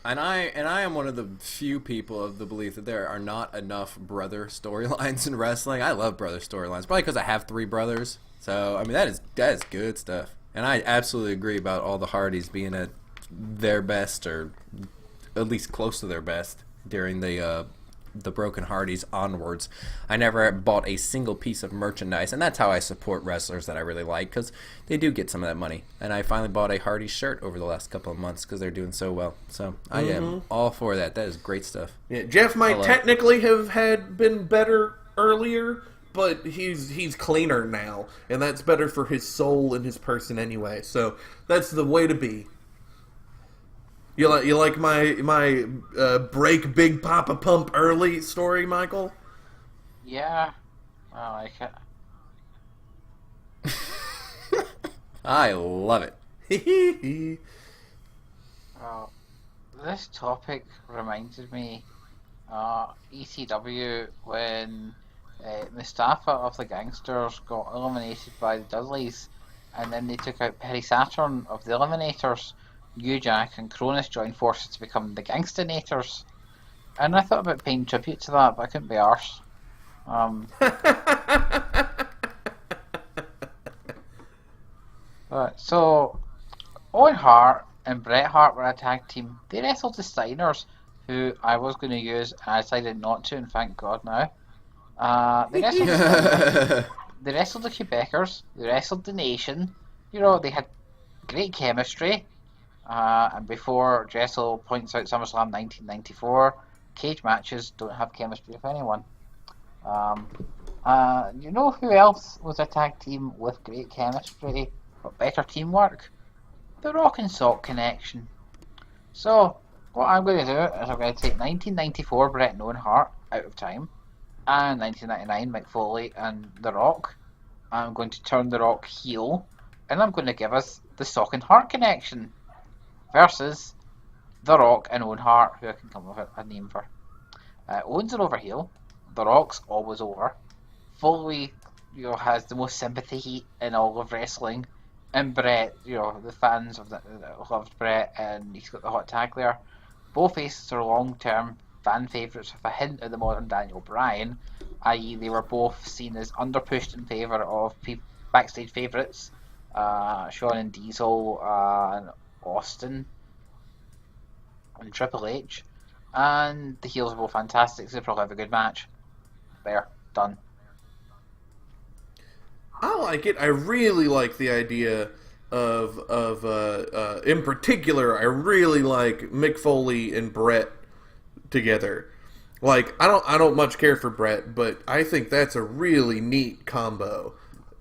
And I am one of the few people of the belief that there are not enough brother storylines in wrestling. I love brother storylines, probably because I have 3 brothers. So I mean that is good stuff. And I absolutely agree about all the Hardys being at their best, or at least close to their best, during the Broken Hardys onwards. I never bought a single piece of merchandise, and that's how I support wrestlers that I really like, because they do get some of that money. And I finally bought a Hardy shirt over the last couple of months because they're doing so well. So I am all for that. That is great stuff. Yeah, Jeff might technically have been better earlier, but he's cleaner now, and that's better for his soul and his person anyway. So that's the way to be. You like my break Big Papa Pump early story, Michael? Yeah, I like it. I love it. Well, this topic reminded me ECW when Mustafa of the Gangsters got eliminated by the Dudleys, and then they took out Perry Saturn of the Eliminators. New Jack and Cronus joined forces to become the Gangstonators. And I thought about paying tribute to that, but I couldn't be arsed. So, Owen Hart and Bret Hart were a tag team. They wrestled the Steiners, who I was going to use, and I decided not to, and thank God now. They wrestled the Steiners. They wrestled the Quebecers. They wrestled the Nation. You know, they had great chemistry. And before Jessel points out SummerSlam 1994, cage matches don't have chemistry with anyone. You know who else was a tag team with great chemistry but better teamwork? The Rock and Sock Connection. So, what I'm going to do is I'm going to take 1994 Bret and Owen Hart out of time, and 1999 Mick Foley and The Rock. I'm going to turn The Rock heel, and I'm going to give us the Sock and Hart Connection versus The Rock and Owen Hart, who I can come up with a name for. Owen's an over heel. The Rock's always over. Foley, has the most sympathy in all of wrestling. And Bret, the fans of loved Bret, and he's got the hot tag there. Both faces are long-term fan favourites with a hint of the modern Daniel Bryan, i.e. they were both seen as underpushed in favour of backstage favourites, Shawn and Diesel, and Austin and Triple H, and the heels are both fantastic, so they probably have a good match. There, done. I like it. I really like the idea of in particular, I really like Mick Foley and Bret together. Like, I don't much care for Bret, but I think that's a really neat combo.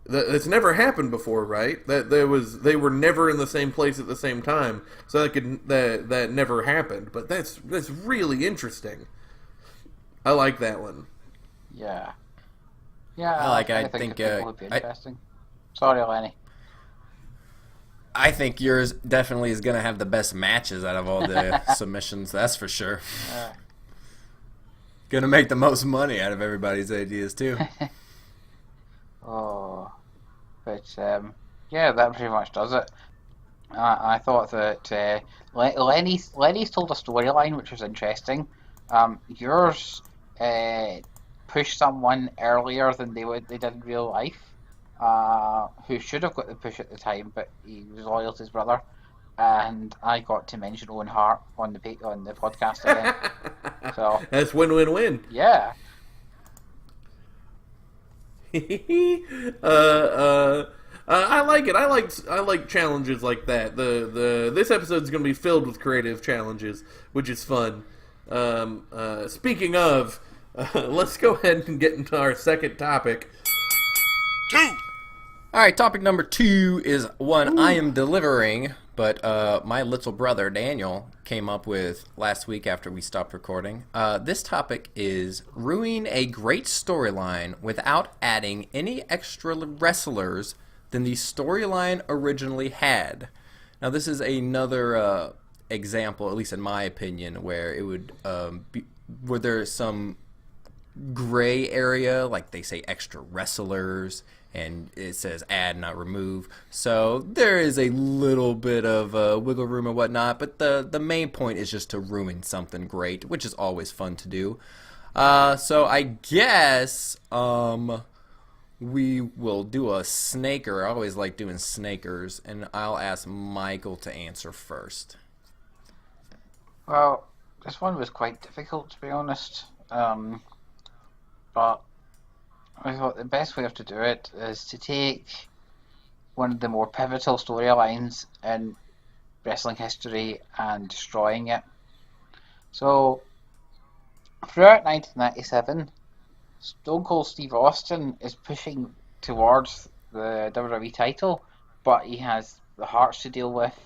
That's never happened before, right? They were never in the same place at the same time, so that never happened. But that's really interesting. I like that one. Yeah. Yeah, I think think it would be interesting. Sorry, Lenny. I think yours definitely is going to have the best matches out of all the submissions. That's for sure. Going to make the most money out of everybody's ideas too. Oh, but yeah, that pretty much does it. I thought that Lenny's told a storyline which was interesting. Yours pushed someone earlier than they did in real life, who should have got the push at the time, but he was loyal to his brother. And I got to mention Owen Hart on the podcast again. So that's win-win-win. Yeah. I like it. I like challenges like that. This episode's going to be filled with creative challenges, which is fun. Speaking of, let's go ahead and get into our second topic. 2. All right, topic number 2 is one I am delivering, but my little brother Daniel came up with last week after we stopped recording. This topic is ruining a great storyline without adding any extra wrestlers than the storyline originally had. Now, this is another example, at least in my opinion, where it would be where there's some gray area, like they say extra wrestlers, and it says add, not remove. So there is a little bit of wiggle room and whatnot, but the main point is just to ruin something great, which is always fun to do. So I guess we will do a snaker. I always like doing snakers, and I'll ask Michael to answer first. Well, this one was quite difficult, to be honest. But I thought the best way to do it is to take one of the more pivotal storylines in wrestling history and destroying it. So, throughout 1997, Stone Cold Steve Austin is pushing towards the WWE title, but he has the Hearts to deal with.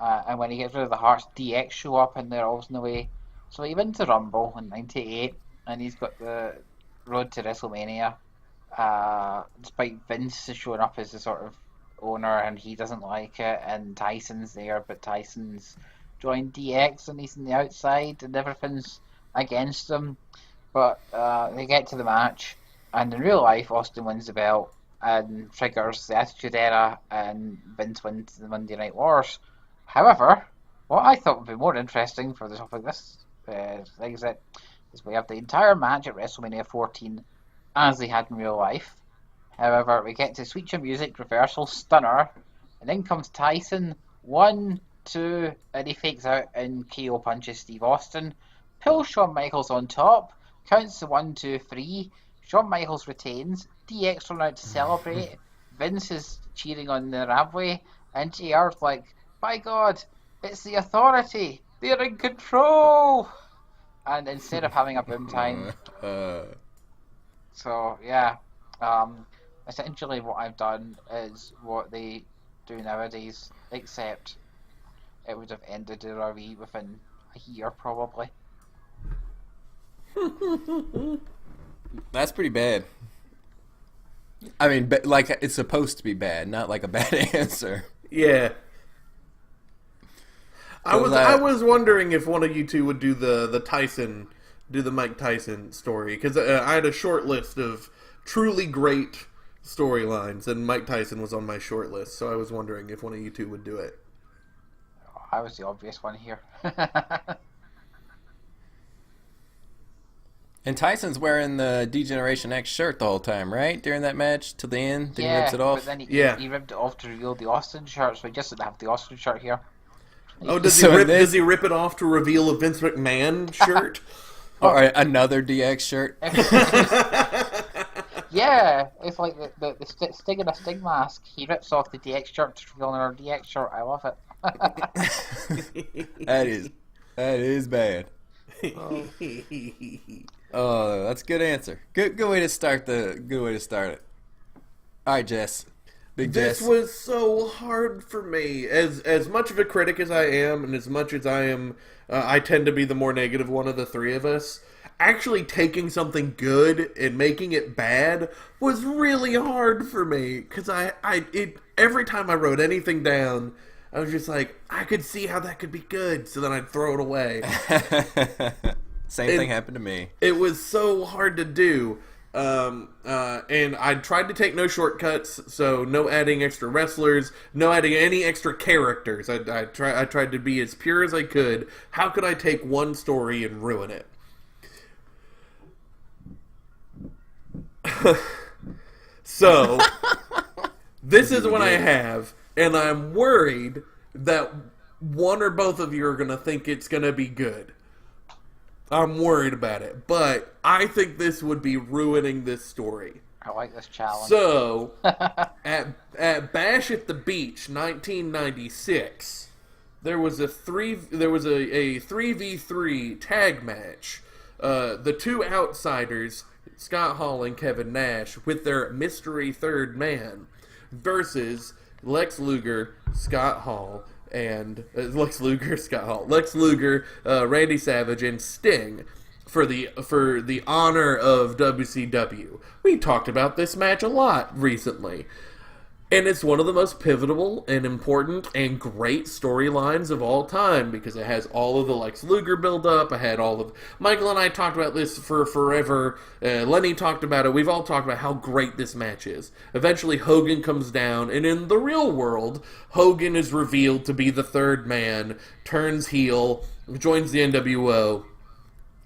And when he gets rid of the Hearts, DX show up and they're always in the way. So he wins the Rumble in 98, and he's got the road to WrestleMania. Despite Vince showing up as the sort of owner and he doesn't like it, and Tyson's there, but Tyson's joined DX and he's on the outside and everything's against him. But they get to the match, and in real life, Austin wins the belt and triggers the Attitude Era, and Vince wins the Monday Night Wars. However, what I thought would be more interesting for the top of this thing is we have the entire match at WrestleMania 14 as they had in real life. However, we get to Sweet Chin Music, reversal, stunner, and in comes Tyson, 1, 2, and he fakes out and KO punches Steve Austin, pulls Shawn Michaels on top, counts to 1, 2, 3, Shawn Michaels retains, DX run out to celebrate, Vince is cheering on the Rabway, and JR's like, by God, it's the Authority, they're in control! And instead of having a boom time... So, yeah, essentially what I've done is what they do nowadays, except it would have ended the WWE within a year, probably. That's pretty bad. I mean, like, it's supposed to be bad, not like a bad answer. Yeah. I was wondering if one of you two would do the Mike Tyson story, because I had a short list of truly great storylines, and Mike Tyson was on my short list, so I was wondering if one of you two would do it. I was the obvious one here. And Tyson's wearing the D-Generation X shirt the whole time, right? During that match, till the end, then he rips it off. But then he ripped it off to reveal the Austin shirt, so he just didn't have the Austin shirt here. Oh, does he rip it off to reveal a Vince McMahon shirt? Or another DX shirt? Yeah, it's like the Sting in a Sting mask. He rips off the DX shirt to reveal another DX shirt. I love it. That is bad. Oh, that's a good answer. Good way to start it. All right, Jess. Big This Jess. was so hard for me. As much of a critic as I am, and as much as I am, I tend to be the more negative one of the three of us. Actually taking something good and making it bad was really hard for me, because every time I wrote anything down, I was just like, I could see how that could be good, so then I'd throw it away. Same thing happened to me. It was so hard to do. And I tried to take no shortcuts, so no adding extra wrestlers, no adding any extra characters. I tried to be as pure as I could. How could I take one story and ruin it? So, this is what I have, and I'm worried that one or both of you are going to think it's going to be good. I'm worried about it, but I think this would be ruining this story. I like this challenge. So, at Bash at the Beach, 1996, there was a 3v3 tag match. The two outsiders, Scott Hall and Kevin Nash, with their mystery third man, versus Lex Luger, Scott Hall, and Lex Luger, Randy Savage, and Sting for the honor of WCW. We talked about this match a lot recently. And it's one of the most pivotal and important and great storylines of all time, because it has all of the Lex Luger build-up. I had all of... Michael and I talked about this for forever. Lenny talked about it. We've all talked about how great this match is. Eventually, Hogan comes down, and in the real world, Hogan is revealed to be the third man, turns heel, joins the NWO,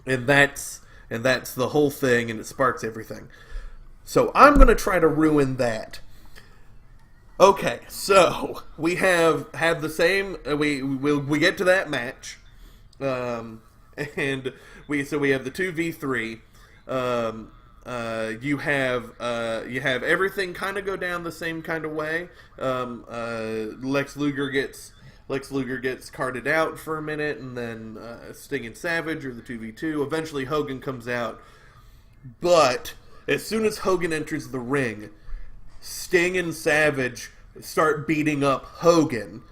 and that's the whole thing, and it sparks everything. So I'm going to try to ruin that. Okay, so we have had the same. We get to that match, and we have the 2v3. You have everything kind of go down the same kind of way. Lex Luger gets carted out for a minute, and then Sting and Savage, or the 2v2. Eventually, Hogan comes out, but as soon as Hogan enters the ring, Sting and Savage start beating up Hogan.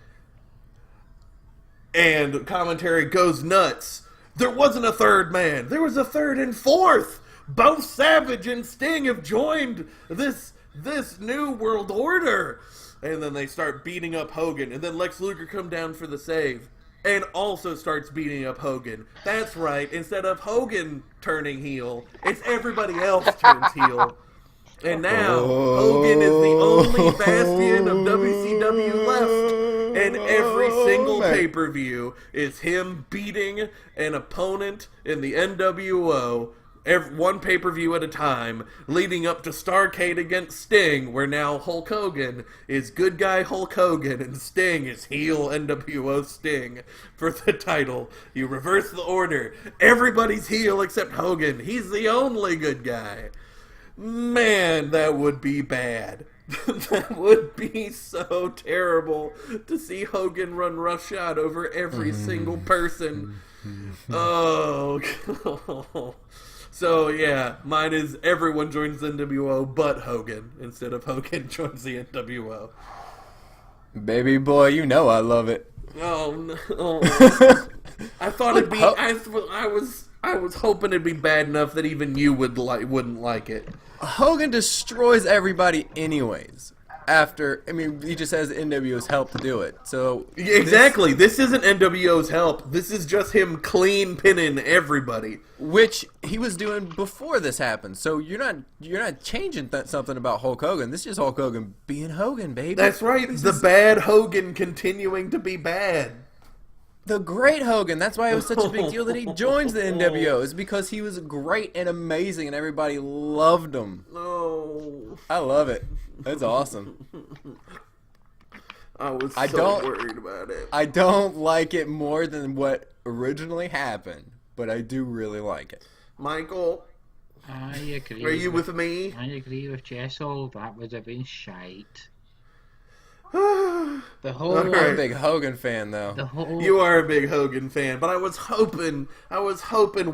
And commentary goes nuts. There wasn't a third man. There was a third and fourth. Both Savage and Sting have joined this new world order. And then they start beating up Hogan. And then Lex Luger comes down for the save and also starts beating up Hogan. That's right. Instead of Hogan turning heel, it's everybody else turns heel. And now, Hogan is the only bastion of WCW left. And every single pay-per-view is him beating an opponent in the NWO, one pay-per-view at a time, leading up to Starrcade against Sting, where now Hulk Hogan is good guy Hulk Hogan and Sting is heel NWO Sting for the title. You reverse the order. Everybody's heel except Hogan. He's the only good guy. Man, that would be bad. That would be so terrible to see Hogan run roughshod over every single person. Oh. So, yeah, mine is everyone joins the NWO but Hogan, instead of Hogan joins the NWO. Baby boy, you know I love it. Oh, no. I thought it'd be... I was hoping it'd be bad enough that even you wouldn't like it. Hogan destroys everybody anyways. He just has NWO's help to do it. So exactly, this isn't NWO's help. This is just him clean pinning everybody, which he was doing before this happened. So you're not changing something about Hulk Hogan. This is just Hulk Hogan being Hogan, baby. That's right. Bad Hogan continuing to be bad. The great Hogan. That's why it was such a big deal that he joins the NWO. Is because he was great and amazing, and everybody loved him. No, I love it. That's awesome. I was worried about it. I don't like it more than what originally happened, but I do really like it. Michael, I agree. Are you with me? I agree with Jessel. That would have been shite. I'm a big Hogan fan, though. You are a big Hogan fan, but I was hoping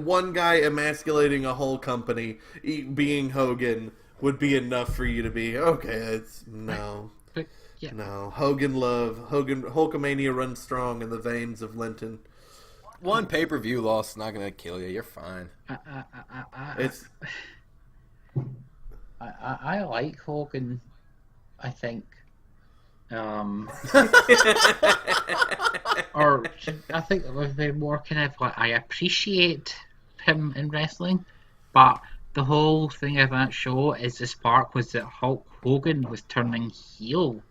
one guy emasculating a whole company, being Hogan, would be enough for you to be okay. It's no. But yeah, No, Hulkamania runs strong in the veins of Linton. One pay-per-view loss is not going to kill you. You're fine. I like Hogan. I think, or I think it would be more kind of like I appreciate him in wrestling, but the whole thing of that show is the spark was that Hulk Hogan was turning heel.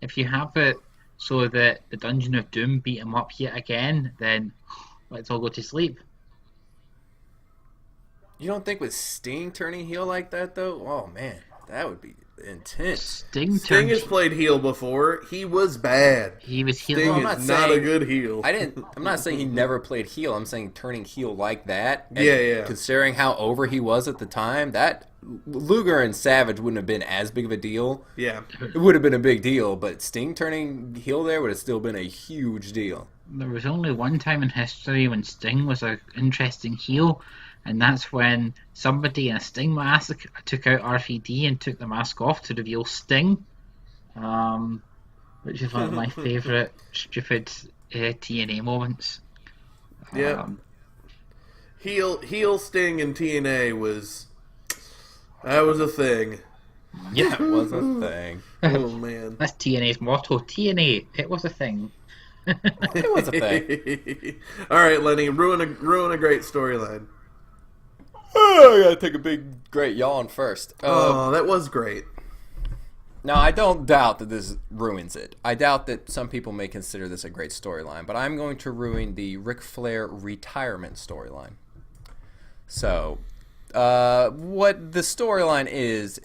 If you have it so that the Dungeon of Doom beat him up yet again, then let's all go to sleep. You don't think with Sting turning heel like that, though? Oh, man. That would be intense. Sting has played heel before. He was bad. He was heel. Sting is not a good heel. I'm not saying he never played heel. I'm saying turning heel like that. And yeah. Considering how over he was at the time, that Luger and Savage wouldn't have been as big of a deal. Yeah. It would have been a big deal, but Sting turning heel there would have still been a huge deal. There was only one time in history when Sting was an interesting heel, and that's when somebody in a Sting mask took out RVD and took the mask off to reveal Sting, which is one of my favourite stupid TNA moments. Yeah. Heel Sting in TNA was a thing. Yeah, it was a thing. Oh, man. That's TNA's motto. TNA, it was a thing. It was a thing. All right, Lenny, ruin a great storyline. Oh, I gotta take a big, great yawn first. That was great. Now, I don't doubt that this ruins it. I doubt that some people may consider this a great storyline, but I'm going to ruin the Ric Flair retirement storyline. So, what the storyline is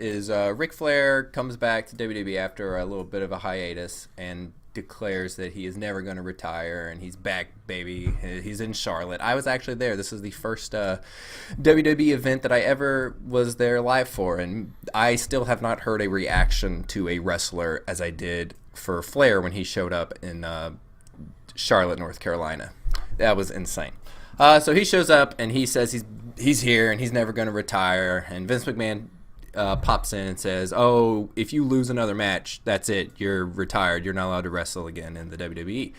Ric Flair comes back to WWE after a little bit of a hiatus and declares that he is never going to retire, and he's back, baby. He's in Charlotte. I was actually there. This is the first WWE event that I ever was there live for, and I still have not heard a reaction to a wrestler as I did for Flair when he showed up in Charlotte, North Carolina. That was insane. So he shows up, and he says he's here, and he's never going to retire, and Vince McMahon pops in and says, oh, if you lose another match, that's it. You're retired. You're not allowed to wrestle again in the WWE.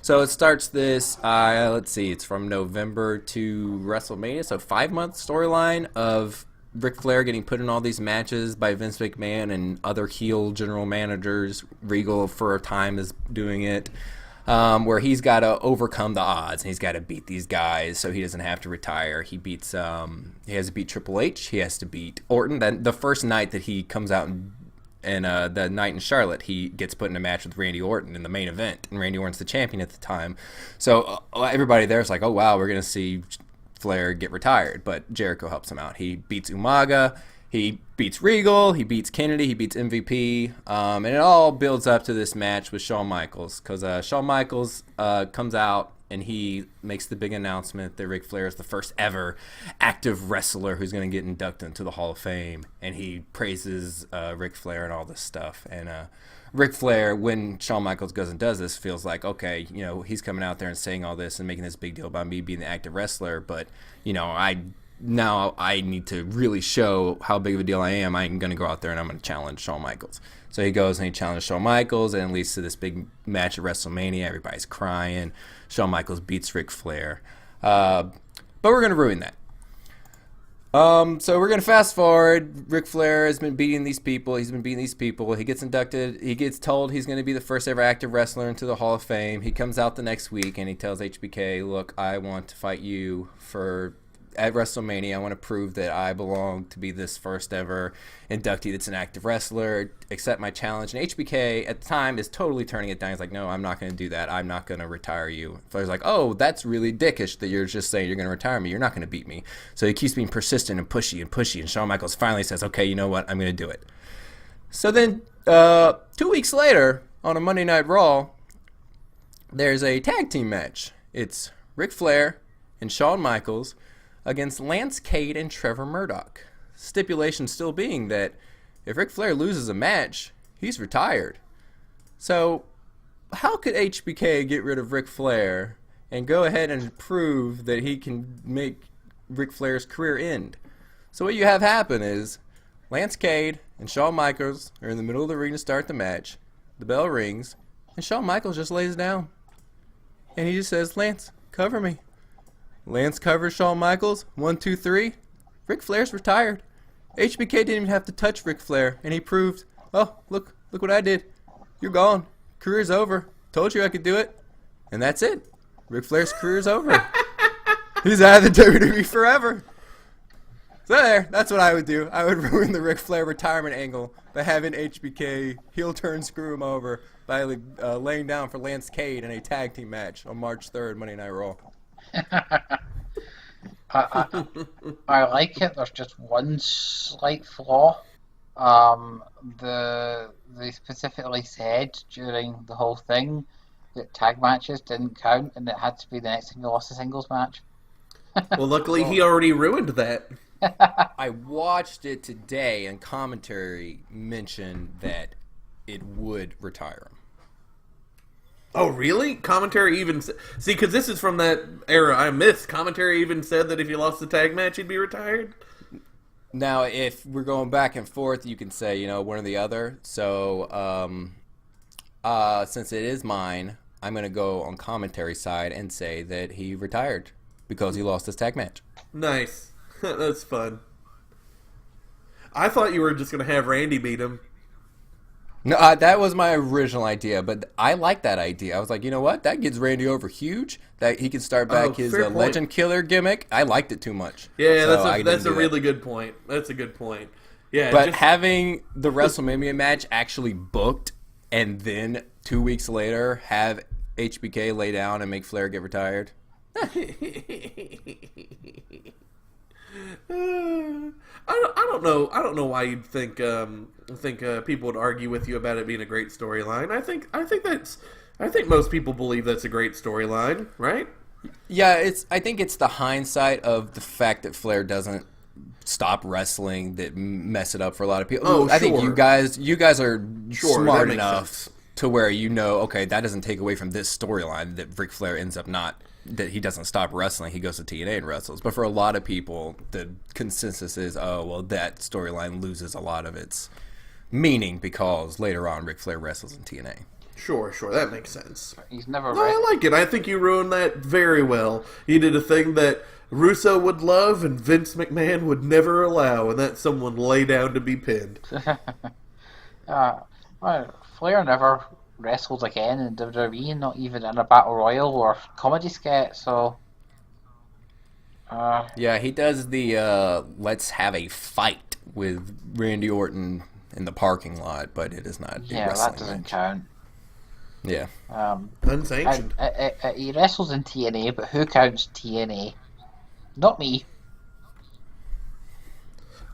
So it starts this, let's see, it's from November to WrestleMania, so 5-month storyline of Ric Flair getting put in all these matches by Vince McMahon and other heel general managers. Regal for a time is doing it. Where he's got to overcome the odds and he's got to beat these guys so he doesn't have to retire. He has to beat Triple H. He has to beat Orton. Then the first night that he comes out and the night in Charlotte, he gets put in a match with Randy Orton in the main event, and Randy Orton's the champion at the time. So everybody there is like, oh wow, we're gonna see Flair get retired, but Jericho helps him out. He beats Umaga. He beats Regal, he beats Kennedy, he beats MVP, and it all builds up to this match with Shawn Michaels, because Shawn Michaels comes out and he makes the big announcement that Ric Flair is the first ever active wrestler who's going to get inducted into the Hall of Fame, and he praises Ric Flair and all this stuff. And Ric Flair, when Shawn Michaels goes and does this, feels like, okay, you know, he's coming out there and saying all this and making this big deal about me being the active wrestler, but, you know, now I need to really show how big of a deal I am. I'm going to go out there and I'm going to challenge Shawn Michaels. So he goes and he challenges Shawn Michaels, and it leads to this big match at WrestleMania. Everybody's crying. Shawn Michaels beats Ric Flair. But we're going to ruin that. So we're going to fast forward. Ric Flair has been beating these people. He's been beating these people. He gets inducted. He gets told he's going to be the first ever active wrestler into the Hall of Fame. He comes out the next week and he tells HBK, look, I want to fight you at WrestleMania. I want to prove that I belong to be this first ever inductee that's an active wrestler. Accept my challenge. And HBK at the time is totally turning it down. He's like, no, I'm not going to do that. I'm not going to retire you. Flair's like, oh, that's really dickish that you're just saying you're going to retire me. You're not going to beat me. So he keeps being persistent and pushy and pushy. And Shawn Michaels finally says, okay, you know what? I'm going to do it. So then 2 weeks later on a Monday Night Raw, there's a tag team match. It's Ric Flair and Shawn Michaels against Lance Cade and Trevor Murdoch. Stipulation still being that if Ric Flair loses a match, he's retired. So how could HBK get rid of Ric Flair and go ahead and prove that he can make Ric Flair's career end? So what you have happen is Lance Cade and Shawn Michaels are in the middle of the ring to start the match. The bell rings, and Shawn Michaels just lays down. And he just says, Lance, cover me. Lance covers Shawn Michaels. 1, 2, 3. Ric Flair's retired. HBK didn't even have to touch Ric Flair, and he proved, oh, look what I did. You're gone. Career's over. Told you I could do it. And that's it. Ric Flair's career's over. He's out of the WWE forever. So there, that's what I would do. I would ruin the Ric Flair retirement angle by having HBK heel turn screw him over by laying down for Lance Cade in a tag team match on March 3rd, Monday Night Raw. I like it. There's just one slight flaw. They specifically said during the whole thing that tag matches didn't count, and it had to be the next time you lost a singles match. Well, luckily he already ruined that. I watched it today, and commentary mentioned that it would retire him. Oh, really? Commentary even... See, because this is from that era I missed. Commentary even said that if he lost the tag match, he'd be retired? Now, if we're going back and forth, you can say, one or the other. So, since it is mine, I'm going to go on commentary side and say that he retired because he lost his tag match. Nice. That's fun. I thought you were just going to have Randy beat him. No, that was my original idea, but I like that idea. I was like, you know what? That gets Randy over huge. That he can start back his Legend Killer gimmick. I liked it too much. Yeah, so that's a really good point. That's a good point. Yeah, but having the WrestleMania match actually booked and then 2 weeks later have HBK lay down and make Flair get retired. I don't know why you'd think people would argue with you about it being a great storyline. I think most people believe that's a great storyline, right? Yeah, I think it's the hindsight of the fact that Flair doesn't stop wrestling that mess it up for a lot of people. Oh, I think you guys are smart enough sense. To where okay, that doesn't take away from this storyline that Ric Flair ends up that he doesn't stop wrestling, he goes to TNA and wrestles. But for a lot of people, the consensus is, that storyline loses a lot of its meaning because later on Ric Flair wrestles in TNA. Sure, that makes sense. He's never. No, I like it. I think you ruined that very well. You did a thing that Russo would love and Vince McMahon would never allow, and that's someone lay down to be pinned. Flair never wrestled again in WWE, not even in a battle royal or comedy sketch. So, yeah, he does the let's have a fight with Randy Orton in the parking lot, but it is not. Yeah, that doesn't count. Yeah. Unsanctioned. He wrestles in TNA, but who counts TNA? Not me.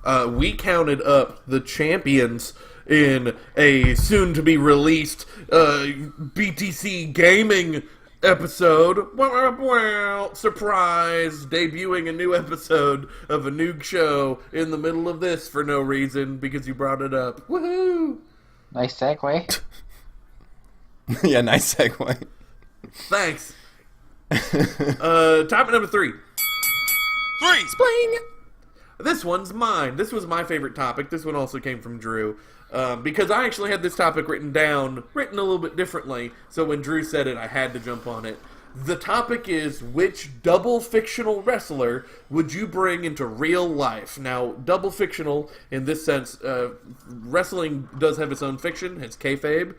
We counted up the champions in a soon-to-be-released BTC gaming episode. Well, surprise! Debuting a new episode of a new show in the middle of this for no reason because you brought it up. Woohoo! Nice segue. Yeah, nice segue. Thanks. Topic number 3. Spling! This one's mine. This was my favorite topic. This one also came from Drew. Because I actually had this topic written a little bit differently. So when Drew said it, I had to jump on it. The topic is, which double fictional wrestler would you bring into real life? Now, double fictional, in this sense, wrestling does have its own fiction. It's kayfabe,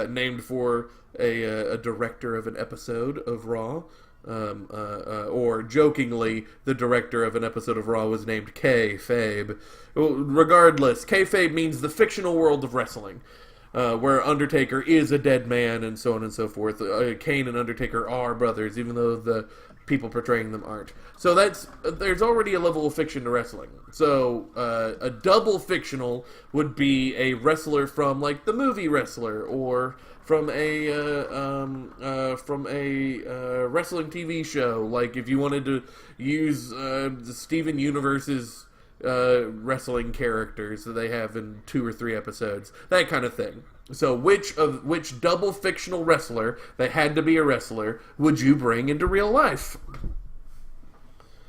named for a director of an episode of Raw. Or jokingly, the director of an episode of Raw was named Kayfabe. Regardless, kayfabe means the fictional world of wrestling, where Undertaker is a dead man and so on and so forth. Kane and Undertaker are brothers, even though the people portraying them aren't. So there's already a level of fiction to wrestling. So a double fictional would be a wrestler from like the movie Wrestler, or from a wrestling TV show. Like if you wanted to use the Steven Universe's wrestling characters that they have in 2 or 3 episodes, that kind of thing. So which double fictional wrestler that had to be a wrestler would you bring into real life?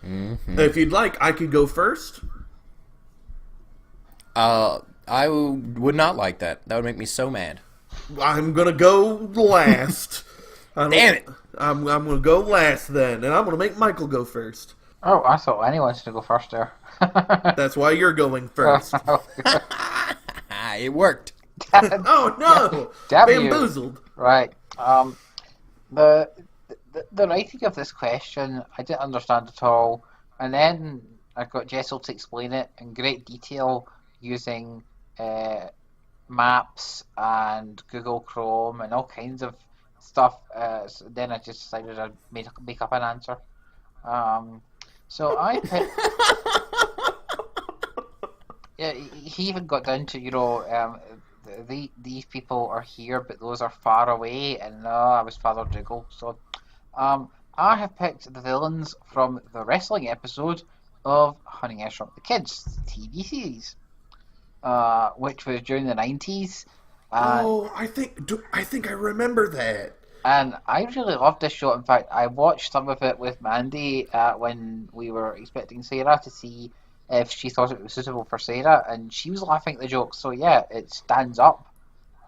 Mm-hmm. If you'd like, I could go first. would not like that. That would make me so mad. I'm gonna go last. Damn it! I'm gonna go last then, and I'm gonna make Michael go first. Oh, I thought anyone wanted to go first there. That's why you're going first. It worked. Oh no! Damn you. Bamboozled. Right. The writing of this question I didn't understand at all, and then I got Jessel to explain it in great detail using maps and Google Chrome and all kinds of stuff. So then I just decided I'd make up an answer. So I picked. Yeah, he even got down to these people are here, but those are far away, and no, I was Father Dougal. So, I have picked the villains from the wrestling episode of Honey, I Shrunk the Kids TV series, which was during the 90s. I think I remember that. And I really loved this show. In fact, I watched some of it with Mandy when we were expecting Sarah to see if she thought it was suitable for Sarah, and she was laughing at the jokes. So yeah, it stands up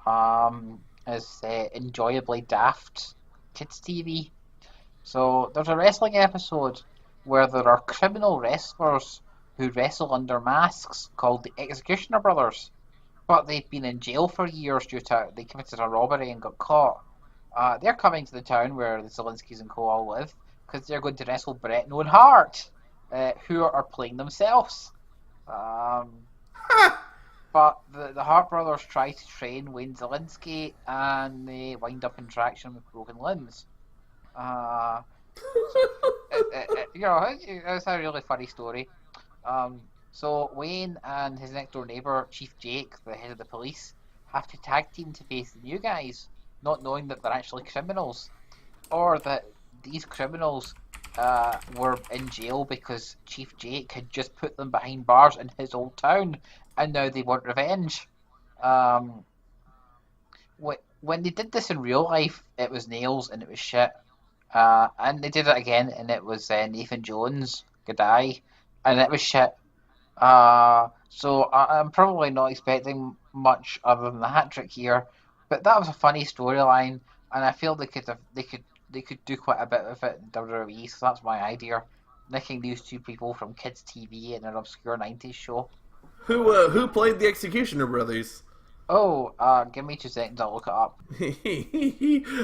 as enjoyably daft kids TV. So there's a wrestling episode where there are criminal wrestlers who wrestle under masks called the Executioner Brothers, but they've been in jail for years due to they committed a robbery and got caught. They're coming to the town where the Zelinskis and co all live because they're going to wrestle Bret and Owen Hart, who are playing themselves. But the Hart brothers try to train Wayne Zelinsky, and they wind up in traction with broken limbs. It's a really funny story. So Wayne and his next door neighbour, Chief Jake, the head of the police, have to tag team to face the new guys, not knowing that they're actually criminals, or that these criminals were in jail because Chief Jake had just put them behind bars in his old town, and now they want revenge. When they did this in real life, it was nails and it was shit. And they did it again, and it was Nathan Jones, G'day, and it was shit. So I'm probably not expecting much other than the hat trick here, but that was a funny storyline, and I feel they could do quite a bit of it in WWE. So that's my idea, nicking these two people from kids TV in an obscure 90s show. Who played the Executioner Brothers? Oh, give me 2 seconds, I'll look it up.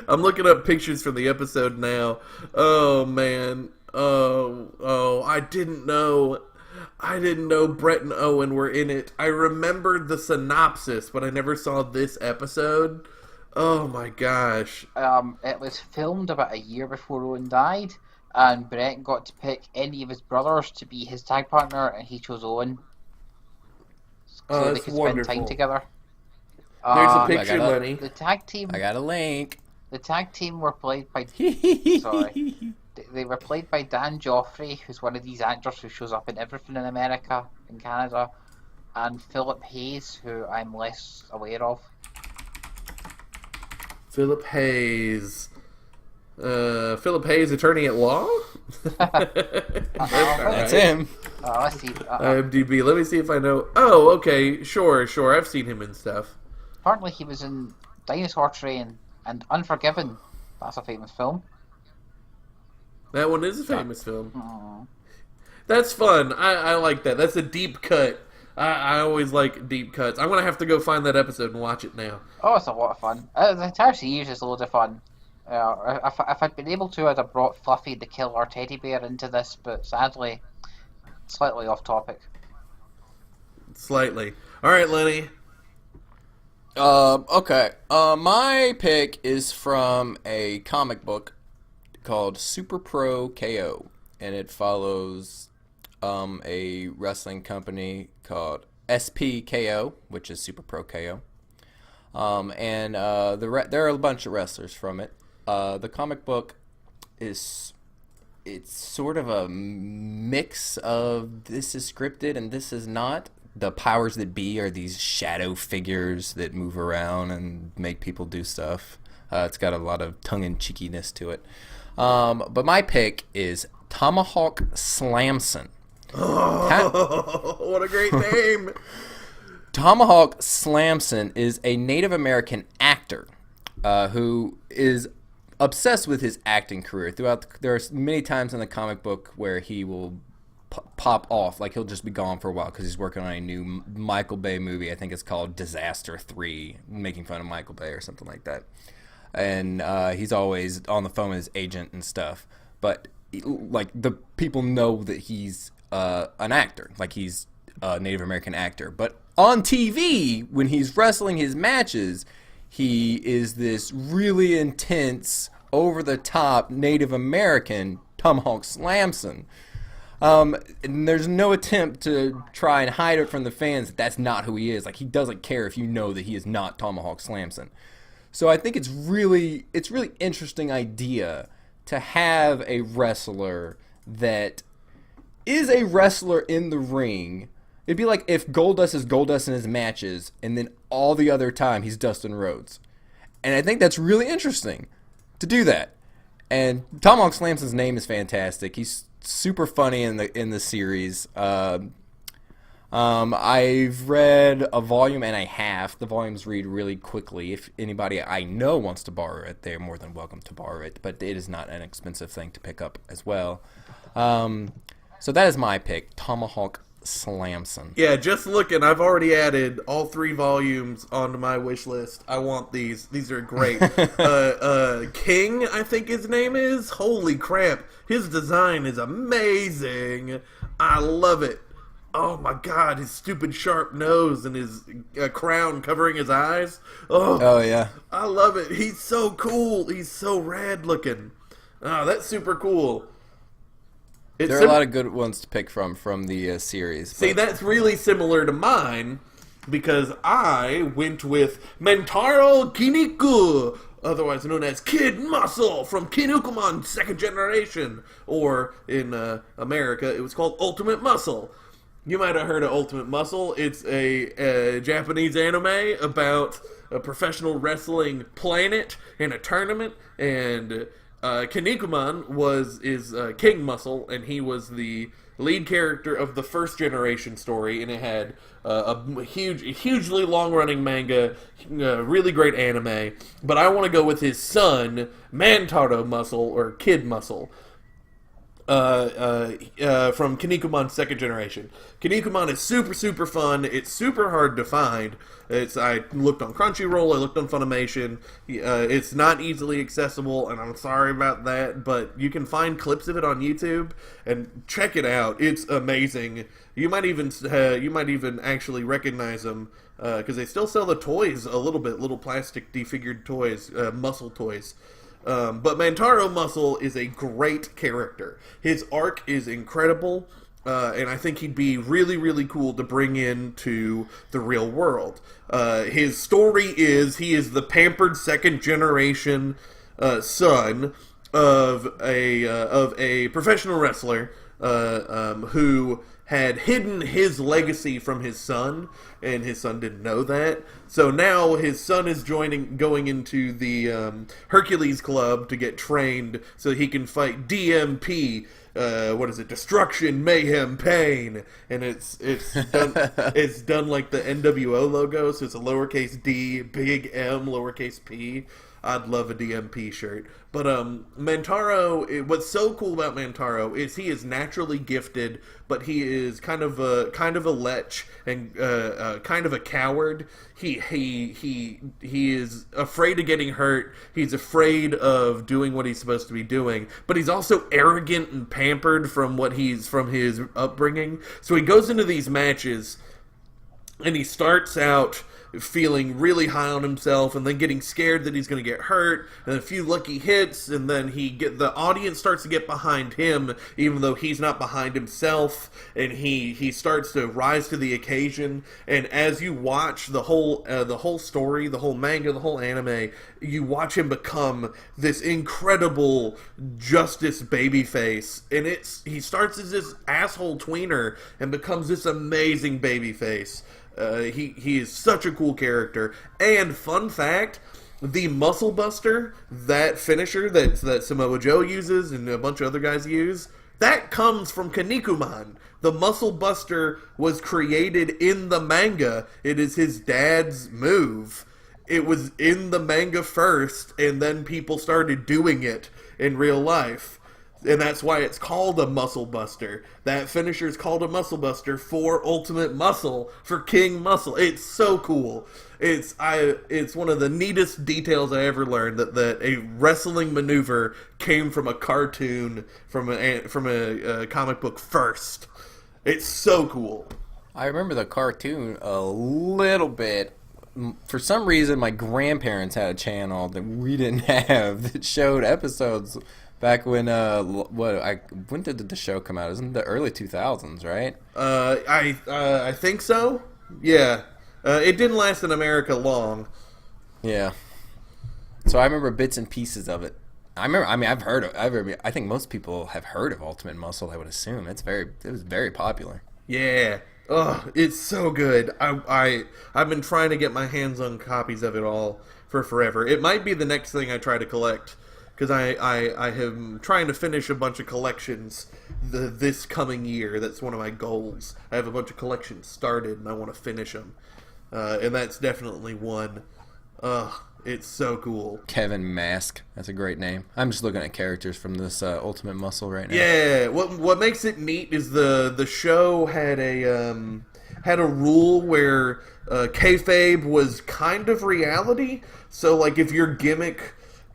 I'm looking up pictures from the episode now. Oh man. Oh, I didn't know Brett and Owen were in it. I remembered the synopsis, but I never saw this episode. Oh my gosh. It was filmed about a year before Owen died, and Brett got to pick any of his brothers to be his tag partner, and he chose Owen. So they could spend time together. There's a picture, Lenny. The tag team. I got a link. The tag team were played by. Sorry. They were played by Dan Joffrey, who's one of these actors who shows up in everything in America and Canada, and Philip Hayes, who I'm less aware of. Philip Hayes, attorney at law? That's him. Let's see. IMDb. Let me see if I know. Oh, okay. Sure. I've seen him in stuff. Apparently he was in Dinosaur Train and Unforgiven. That's a famous film. That one is a famous film. That's fun. I like that. That's a deep cut. I always like deep cuts. I'm going to have to go find that episode and watch it now. Oh, it's a lot of fun. The entire series is loads of fun. If I'd been able to, I'd have brought Fluffy the killer teddy bear into this, but sadly, slightly off topic. Slightly. All right, Lenny. Okay. My pick is from a comic book called Super Pro KO, and it follows a wrestling company called SPKO, which is Super Pro KO. And there are a bunch of wrestlers from it. The comic book it's sort of a mix of this is scripted and this is not. The powers that be are these shadow figures that move around and make people do stuff. It's got a lot of tongue-in-cheekiness to it. But my pick is Tomahawk Slamson. Oh, what a great name! Tomahawk Slamson is a Native American actor who is obsessed with his acting career. There are many times in the comic book where he will pop off, like he'll just be gone for a while because he's working on a new Michael Bay movie. I think it's called Disaster 3, making fun of Michael Bay or something like that. And he's always on the phone with his agent and stuff. But like the people know that he's an actor, like he's a Native American actor. But on TV, when he's wrestling his matches, he is this really intense, over-the-top Native American Tomahawk Slamson. And there's no attempt to try and hide it from the fans that that's not who he is. Like, he doesn't care if you know that he is not Tomahawk Slamson. So I think it's really interesting idea to have a wrestler that is a wrestler in the ring. It'd be like if Goldust is Goldust in his matches, and then all the other time he's Dustin Rhodes. And I think that's really interesting to do that. And Tomahawk Slamson's name is fantastic. He's super funny in the series. I've read a volume and a half. The volumes read really quickly. If anybody I know wants to borrow it, they're more than welcome to borrow it. But it is not an expensive thing to pick up as well. So that is my pick, Tomahawk Slamson. Yeah, just looking, I've already added all 3 volumes onto my wish list. I want these. These are great. King, I think his name is. Holy crap. His design is amazing. I love it. Oh my god, his stupid sharp nose and his crown covering his eyes. Oh yeah. I love it. He's so cool. He's so rad looking. Oh, that's super cool. There are a lot of good ones to pick from the series. See, that's really similar to mine because I went with Mentaro Kiniku, otherwise known as Kid Muscle from Kinnikuman Second Generation, or in America it was called Ultimate Muscle. You might have heard of Ultimate Muscle. It's a Japanese anime about a professional wrestling planet and a tournament, and Kinnikuman is King Muscle, and he was the lead character of the first generation story, and it had a hugely long-running manga, really great anime. But I want to go with his son, Mantaro Muscle, or Kid Muscle. From Kinnikuman Second Generation. Kinnikuman is super, super fun. It's super hard to find. I looked on Crunchyroll, I looked on Funimation. It's not easily accessible, and I'm sorry about that, but you can find clips of it on YouTube, and check it out. It's amazing. You might even actually recognize them, because they still sell the toys a little bit, little plastic defigured toys, muscle toys. But Mantaro Muscle is a great character. His arc is incredible, and I think he'd be really, really cool to bring into the real world. His story is he is the pampered second generation son of a professional wrestler who had hidden his legacy from his son, and his son didn't know that. So now his son is going into the Hercules Club to get trained so he can fight DMP. What is it? Destruction, Mayhem, Pain, and it's done. It's done like the NWO logo, so it's a lowercase D, big M, lowercase P. I'd love a DMP shirt. But Mantaro, what's so cool about Mantaro is he is naturally gifted, but he is kind of a lech and kind of a coward. He is afraid of getting hurt. He's afraid of doing what he's supposed to be doing, but he's also arrogant and pampered from his upbringing. So he goes into these matches and he starts out feeling really high on himself, and then getting scared that he's going to get hurt, and a few lucky hits, and then the audience starts to get behind him, even though he's not behind himself, and he starts to rise to the occasion. And as you watch the whole story, the whole manga, the whole anime, you watch him become this incredible justice babyface, and he starts as this asshole tweener and becomes this amazing babyface. He is such a cool character. And fun fact, the Muscle Buster, that finisher that Samoa Joe uses and a bunch of other guys use, That comes from Kinnikuman. The Muscle Buster was created in the manga. It is his dad's move. It was in the manga first, and then people started doing it in real life. And that's why it's called a Muscle Buster. That finisher is called a Muscle Buster for Ultimate Muscle, for King Muscle. It's so cool. It's one of the neatest details I ever learned, that a wrestling maneuver came from a cartoon, from a comic book first. It's so cool. I remember the cartoon a little bit. For some reason, my grandparents had a channel that we didn't have that showed episodes back when when did the show come out? It was in the early 2000s, right? I think so. Yeah. It didn't last in America long. Yeah. So I remember bits and pieces of it. I think most people have heard of Ultimate Muscle. I would assume it was very popular. Yeah. Oh, it's so good. I've been trying to get my hands on copies of it all for forever. It might be the next thing I try to collect, because I am trying to finish a bunch of collections this coming year. That's one of my goals. I have a bunch of collections started, and I want to finish them. And that's definitely one. It's so cool. Kevin Mask. That's a great name. I'm just looking at characters from this Ultimate Muscle right now. Yeah. What makes it neat is the show had a rule where kayfabe was kind of reality. So like if your gimmick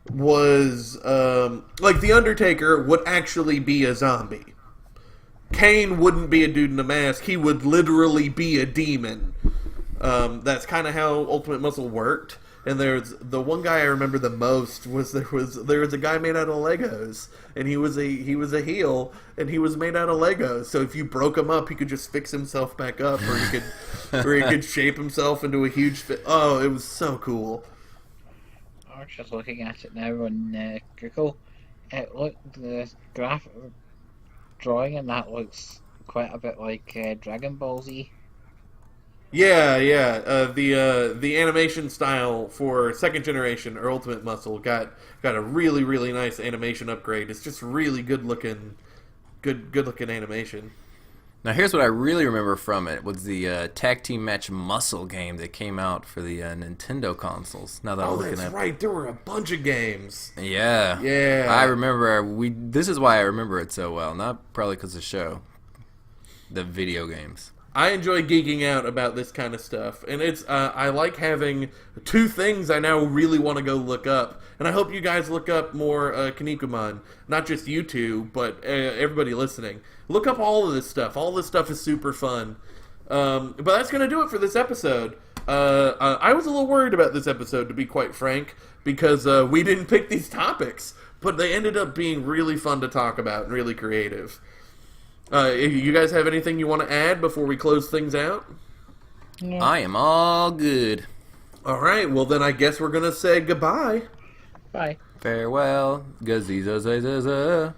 was like the Undertaker would actually be a zombie. Kane wouldn't be a dude in a mask. He would literally be a demon. That's kind of how Ultimate Muscle worked. And there's the one guy I remember the most was there was a guy made out of Legos, and he was a heel, and he was made out of Legos. So if you broke him up, he could just fix himself back up, or he could shape himself into a huge. Oh, it was so cool. I was just looking at it now on Google. The graphic drawing in that looks quite a bit like Dragon Ball Z. Yeah. The animation style for second generation or Ultimate Muscle got a really, really nice animation upgrade. It's just really good looking animation. Now here's what I really remember from it was the Tag Team Match Muscle game that came out for the Nintendo consoles. Now that I'm looking that's right. There were a bunch of games. Yeah. I remember this is why I remember it so well. Not probably because of the show. The video games. I enjoy geeking out about this kind of stuff, and it's I like having two things I now really want to go look up, and I hope you guys look up more Kinnikuman, not just you two, but everybody listening. Look up all of this stuff. All this stuff is super fun. But that's going to do it for this episode. I was a little worried about this episode, to be quite frank, because we didn't pick these topics, but they ended up being really fun to talk about and really creative. You guys have anything you want to add before we close things out? No. I am all good. All right, well then I guess we're going to say goodbye. Bye. Farewell. Gaziza.